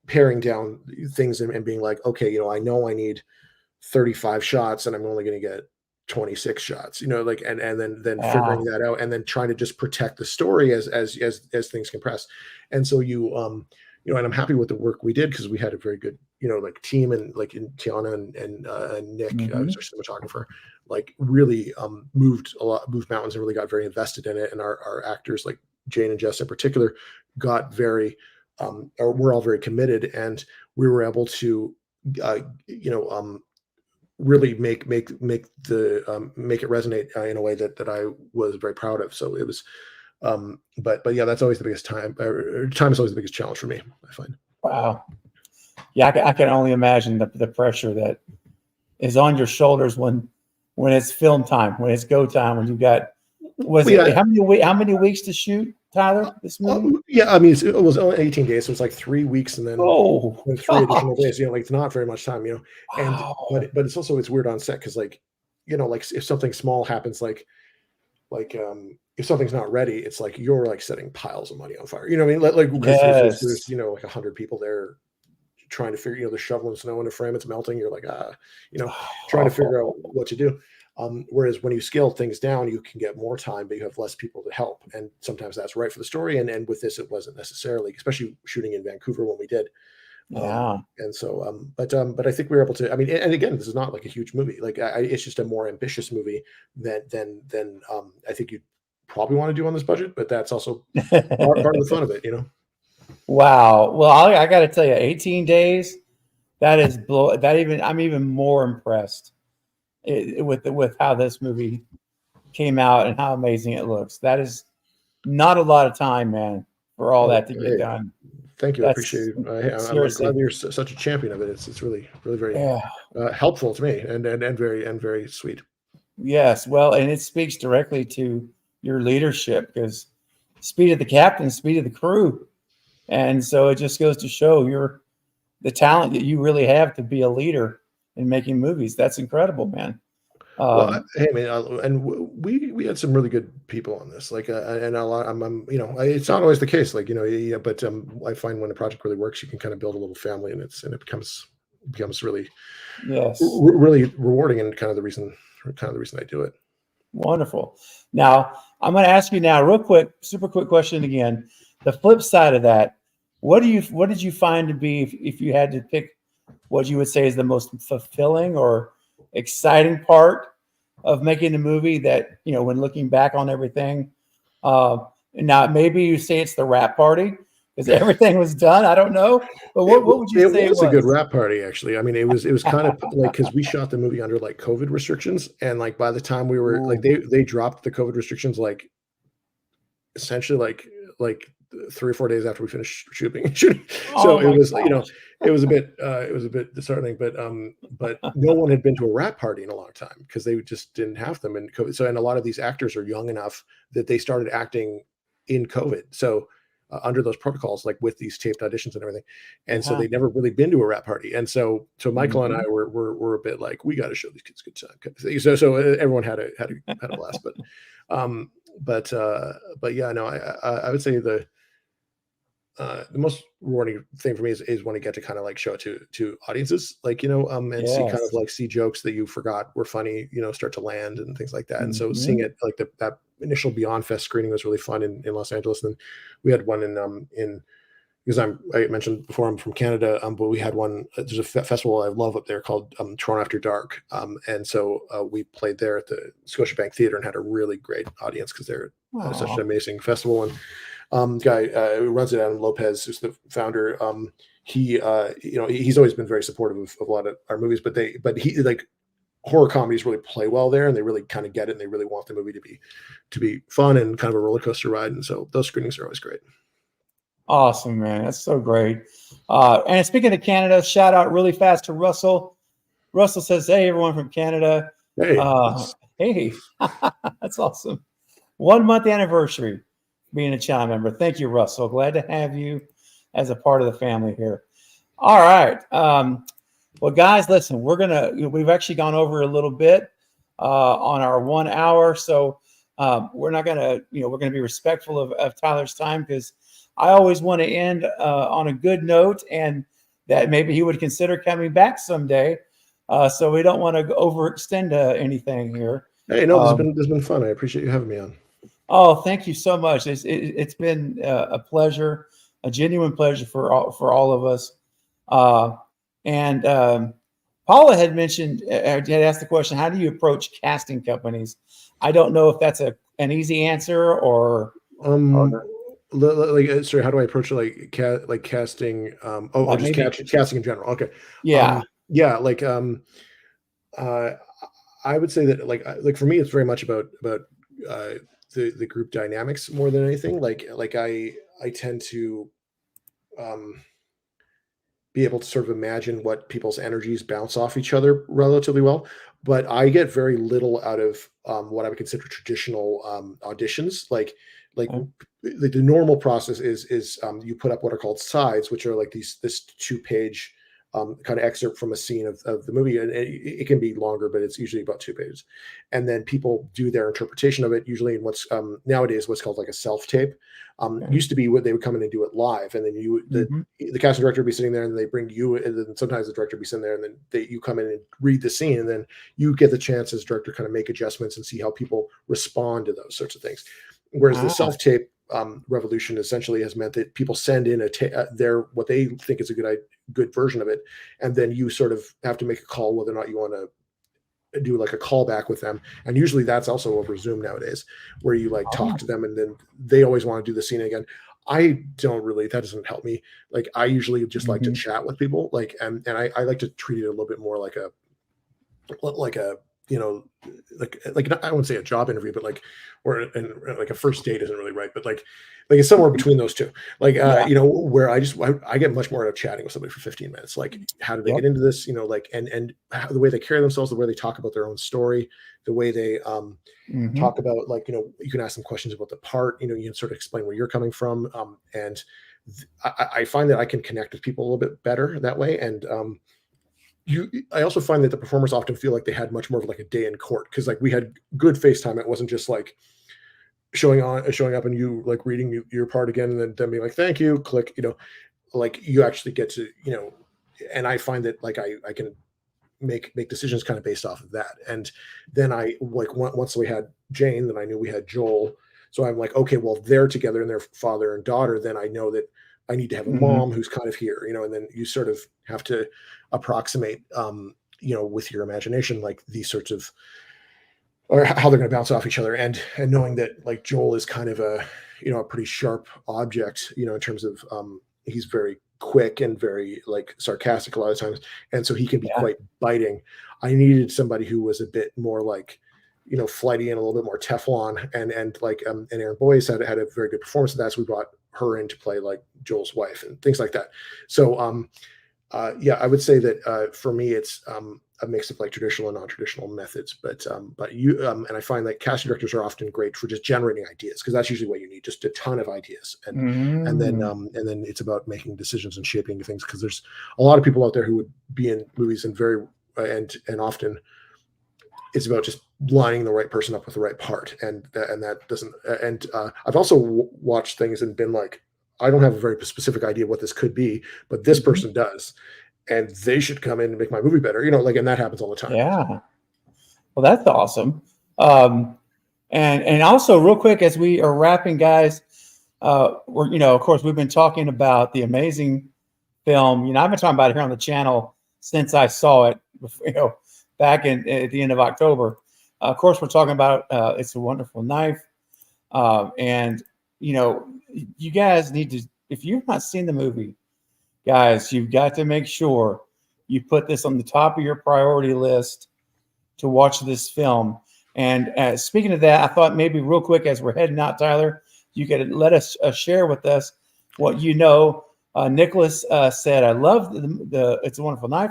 paring down things and being like, okay, I know I need 35 shots and I'm only going to get 26 shots, like, and then Yeah. figuring that out and then trying to just protect the story as things compress. And so and I'm happy with the work we did because we had a very good, like team, and like in Tiana and Nick, who's Mhm. our cinematographer, like really moved mountains and really got very invested in it. And our actors, like Jane and Jess in particular, got very, or we're all very committed, and we were able to, uh, you know, um, really make it resonate in a way that I was very proud of. So it was, but yeah, that's always the biggest time. Time is always the biggest challenge for me, I find. Wow. Yeah, I can only imagine the pressure that is on your shoulders when it's film time, when it's go time, when you got was Well, it yeah, how many weeks to shoot, Tyler, this movie? yeah. I mean, it was only 18 days, so it's like 3 weeks, and Oh then three additional gosh. days. Like it's not very much time. And Wow. but it's also, it's weird on set because, like, like if something small happens, like if something's not ready, it's like you're like setting piles of money on fire. You know what I mean? Like because there's Yes. like 100 people there trying to figure, they're shoveling snow in a frame, it's melting. You're like, you know, trying to figure out what to do. Whereas when you scale things down, you can get more time, but you have less people to help. And sometimes that's right for the story. And with this, it wasn't necessarily, especially shooting in Vancouver when we did. Yeah. And so, but I think we were able to, I mean, and again, this is not like a huge movie. Like it's just a more ambitious movie than I think you'd probably want to do on this budget, but that's also part of the fun of it. Wow. Well, I got to tell you, 18 days. That is blow. That even I'm even more impressed with how this movie came out and how amazing it looks. That is not a lot of time, man, for all Oh, that to get hey, done. thank you. I appreciate That's it. I'm glad seriously, you're such a champion of it. It's really, really very yeah, helpful to me, and very sweet. yes. Well, and it speaks directly to your leadership because speed of the captain, speed of the crew, and so it just goes to show the talent that you really have to be a leader in making movies. That's incredible, man. Well, Um, hey man, we had some really good people on this. Like, and a lot. It's not always the case. Like, yeah, but I find when a project really works, you can kind of build a little family, and it becomes really yes. really rewarding, and kind of the reason I do it. Wonderful. Now, I'm going to ask you now, real quick, super quick question again. The flip side of that, what did you find to be, if you had to pick what you would say is the most fulfilling or exciting part of making the movie that, when looking back on everything, uh, now maybe you say it's the rap party because everything was done. I don't know, but what would you It say it was a good was? rap party, actually. I mean, it was kind of like, because we shot the movie under like COVID restrictions, and like by the time we were like, Ooh, they dropped the COVID restrictions like essentially like 3 or 4 days after we finished shooting. So oh it my was, gosh. it was a bit disheartening, but no one had been to a rap party in a long time because they just didn't have them in COVID. So, and a lot of these actors are young enough that they started acting in COVID. So under those protocols, like with these taped auditions and everything, and so Yeah. they'd never really been to a rap party. And so Michael and I Mhm. were a bit like, we got to show these kids a good time kind of thing. So everyone had a blast, um, but yeah, no, I would say the most rewarding thing for me is when I get to kind of like show it to audiences, like, and see kind of Yes. like see jokes that you forgot were funny, start to land and things like that. And so seeing Mhm. it like that initial Beyond Fest screening was really fun in Los Angeles. And then we had one in because I mentioned before I'm from Canada, but we had one. There's a festival I love up there called Toronto After Dark, and so we played there at the Scotiabank Theater and had a really great audience because they're such Aw. an amazing festival. And guy who runs it, Adam Lopez, who's the founder. He's always been very supportive of a lot of our movies, but he like horror comedies really play well there, and they really kind of get it, and they really want the movie to be fun and kind of a roller coaster ride. And so those screenings are always great. Awesome, man. That's so great. And speaking of Canada, shout out really fast to Russell. Russell says, "Hey, everyone from Canada. Hey, Uh, hey, that's awesome. 1 month anniversary being a channel member. Thank you, Russell. Glad to have you as a part of the family here. All right. Well, guys, listen, we've actually gone over a little bit on our 1 hour. So we're not going to, we're going to be respectful of Tyler's time because I always want to end on a good note. And that maybe he would consider coming back someday. So we don't want to overextend anything here. Hey, no, this has been fun. I appreciate you having me on. Oh, thank you so much. It's been a pleasure, a genuine pleasure for all of us. And Paula had mentioned, had asked the question, how do you approach casting companies? I don't know if that's an easy answer or like, sorry, how do I approach it? Like casting? Just casting in general. Okay. Yeah. Yeah. Like, I would say that like for me, it's very much about the group dynamics more than anything. Like I tend to be able to sort of imagine what people's energies bounce off each other relatively well, but I get very little out of what I would consider traditional auditions. Like the normal process is you put up what are called sides, which are like this 2-page kind of excerpt from a scene of the movie, and it can be longer, but it's usually about 2 pages. And then people do their interpretation of it, usually in what's nowadays what's called like a self-tape. Used to be what they would come in and do it live, and then the casting director would be sitting there, and they bring you, and then sometimes the director would be sitting there, and then you come in and read the scene, and then you get the chance as director kind of make adjustments and see how people respond to those sorts of things. Whereas the self-tape revolution essentially has meant that people send in what they think is a good version of it, and then you sort of have to make a call whether or not you want to do like a callback with them. And usually that's also over Zoom nowadays, where you like talk to them, and then they always want to do the scene again. I don't really, that doesn't help me. Like I usually just like to chat with people, like, and I like to treat it a little bit more like a you know, like I wouldn't say a job interview, but like a first date isn't really right, but like it's somewhere between those two. Like you know, where I get much more out of chatting with somebody for 15 minutes. Like how did they get into this? You know, like and how, the way they carry themselves, the way they talk about their own story, the way they talk about, like, you know, you can ask them questions about the part. You know, you can sort of explain where you're coming from, and I find that I can connect with people a little bit better that way. And I also find that the performers often feel like they had much more of like a day in court, because like we had good FaceTime. It wasn't just like showing up and you like reading your part again and then being like, thank you, click, you know, like you actually get to, you know, and I find that like I can make decisions kind of based off of that. And then I like once we had Jane, then I knew we had Joel. So I'm like, okay, well, they're together and they're father and daughter. Then I know that I need to have a mom who's kind of here, you know, and then you sort of have to approximate, you know, with your imagination, like these sorts of, or how they're going to bounce off each other. And knowing that like Joel is kind of a, you know, a pretty sharp object, you know, in terms of, he's very quick and very like sarcastic a lot of times. And so he can be quite biting. I needed somebody who was a bit more like, you know, flighty and a little bit more Teflon, and like, and Aaron Boyce had a very good performance of that. So we brought her in to play like Joel's wife and things like that. So, yeah, I would say that for me, it's a mix of like traditional and non-traditional methods. But you and I find that casting directors are often great for just generating ideas, because that's usually what you need, just a ton of ideas, and then it's about making decisions and shaping things, because there's a lot of people out there who would be in movies and and often it's about just lining the right person up with the right part, and that doesn't. And I've also watched things and been like, I don't have a very specific idea what this could be, but this person does, and they should come in and make my movie better. You know, like, and that happens all the time. Yeah. Well, that's awesome. And also real quick, as we are wrapping, guys, we're, you know, of course, we've been talking about the amazing film. You know, I've been talking about it here on the channel since I saw it, you know, back at the end of October. Of course, we're talking about It's a Wonderful Knife. And, you know, you guys need to, if you've not seen the movie, guys, you've got to make sure you put this on the top of your priority list to watch this film. And speaking of that, I thought maybe real quick as we're heading out, Tyler, you could let us share with us what you know. Nicholas said, I love the It's a Wonderful Knife.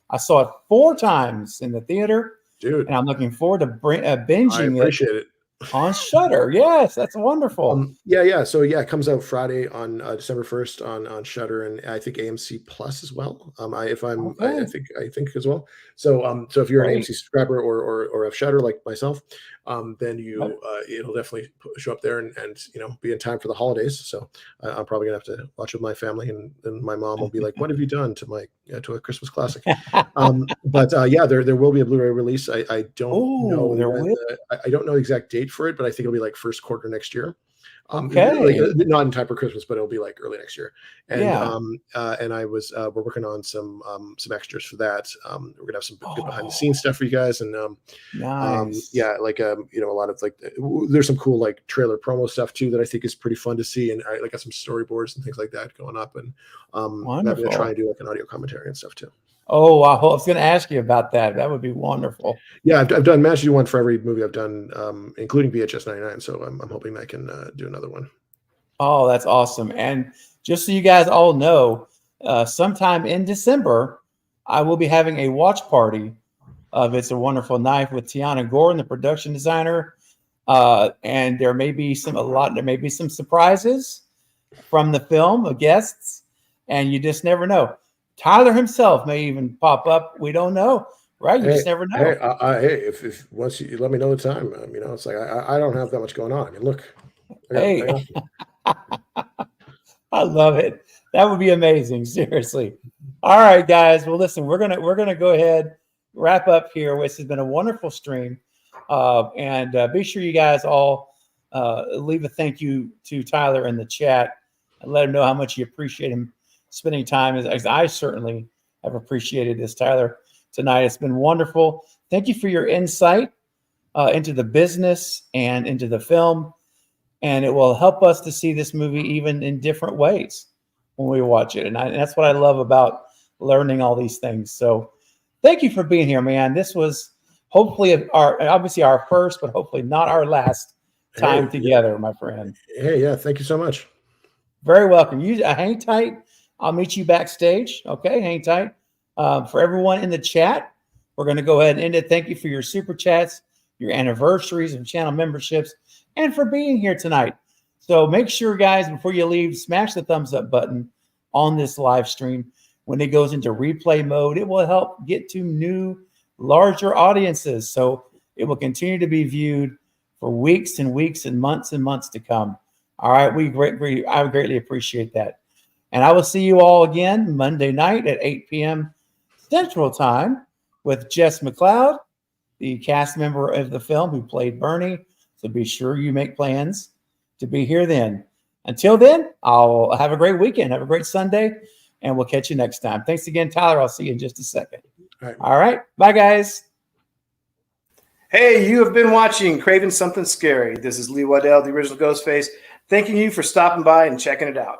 I saw it 4 times in the theater, dude, and I'm looking forward to binging I appreciate it. On Shudder. Yes, that's wonderful. Yeah. So yeah, it comes out Friday on December 1st on Shudder, and I think AMC Plus as well. I Okay. think as well. So if you're an Great. AMC subscriber or have Shudder like myself, then Yep. it'll definitely show up there and be in time for the holidays. So I'm probably gonna have to watch with my family, and my mom will be like, "What have you done to my to a Christmas classic?" But yeah, there will be a Blu-ray release. I don't know Oh, there when will. I don't know the exact date for it, but I think it'll be like first quarter next year. Okay. Not in time for Christmas, but it'll be like early next year. And Yeah. and we're working on some extras for that. We're gonna have some good behind the Oh, scenes stuff for you guys, and nice. yeah, like a lot of like there's some cool like trailer promo stuff too that I think is pretty fun to see, and I got some storyboards and things like that going up, and I'm gonna try Wonderful. and do like an audio commentary and stuff too. Oh, I was going to ask you about that. That would be wonderful. Yeah, I've done managed to do one for every movie I've done, including VHS 99. So I'm hoping I can do another one. Oh, that's awesome. And just so you guys all know, sometime in December, I will be having a watch party of It's a Wonderful Knife with Tiana Gordon, the production designer. And there may be some surprises from the film of guests, and you just never know. Tyler himself may even pop up. We don't know, right? You just never know. Hey, if once you let me know the time, it's like I don't have that much going on. I mean, look, Hey, I love it. That would be amazing. Seriously. All right, guys. Well, listen, we're gonna go ahead, wrap up here. This has been a wonderful stream, and be sure you guys all leave a thank you to Tyler in the chat and let him know how much you appreciate him spending time. As I certainly have appreciated this, Tyler, tonight. It's been wonderful. Thank you for your insight into the business and into the film. And it will help us to see this movie even in different ways when we watch it. And that's what I love about learning all these things. So thank you for being here, man. This was hopefully obviously our first, but hopefully not our last time together, my friend. Hey, yeah. Thank you so much. Very welcome. You hang tight. I'll meet you backstage. Okay, hang tight. For everyone in the chat, we're going to go ahead and end it. Thank you for your super chats, your anniversaries and channel memberships, and for being here tonight. So make sure, guys, before you leave, smash the thumbs up button on this live stream. When it goes into replay mode, it will help get to new, larger audiences. So it will continue to be viewed for weeks and weeks and months to come. All right, I would greatly appreciate that. And I will see you all again Monday night at 8 p.m. Central Time with Jess McLeod, the cast member of the film who played Bernie. So be sure you make plans to be here then. Until then, I'll have a great weekend. Have a great Sunday, and we'll catch you next time. Thanks again, Tyler. I'll see you in just a second. All right. Bye, guys. Hey, you have been watching Craven Something Scary. This is Lee Waddell, the original Ghostface, thanking you for stopping by and checking it out.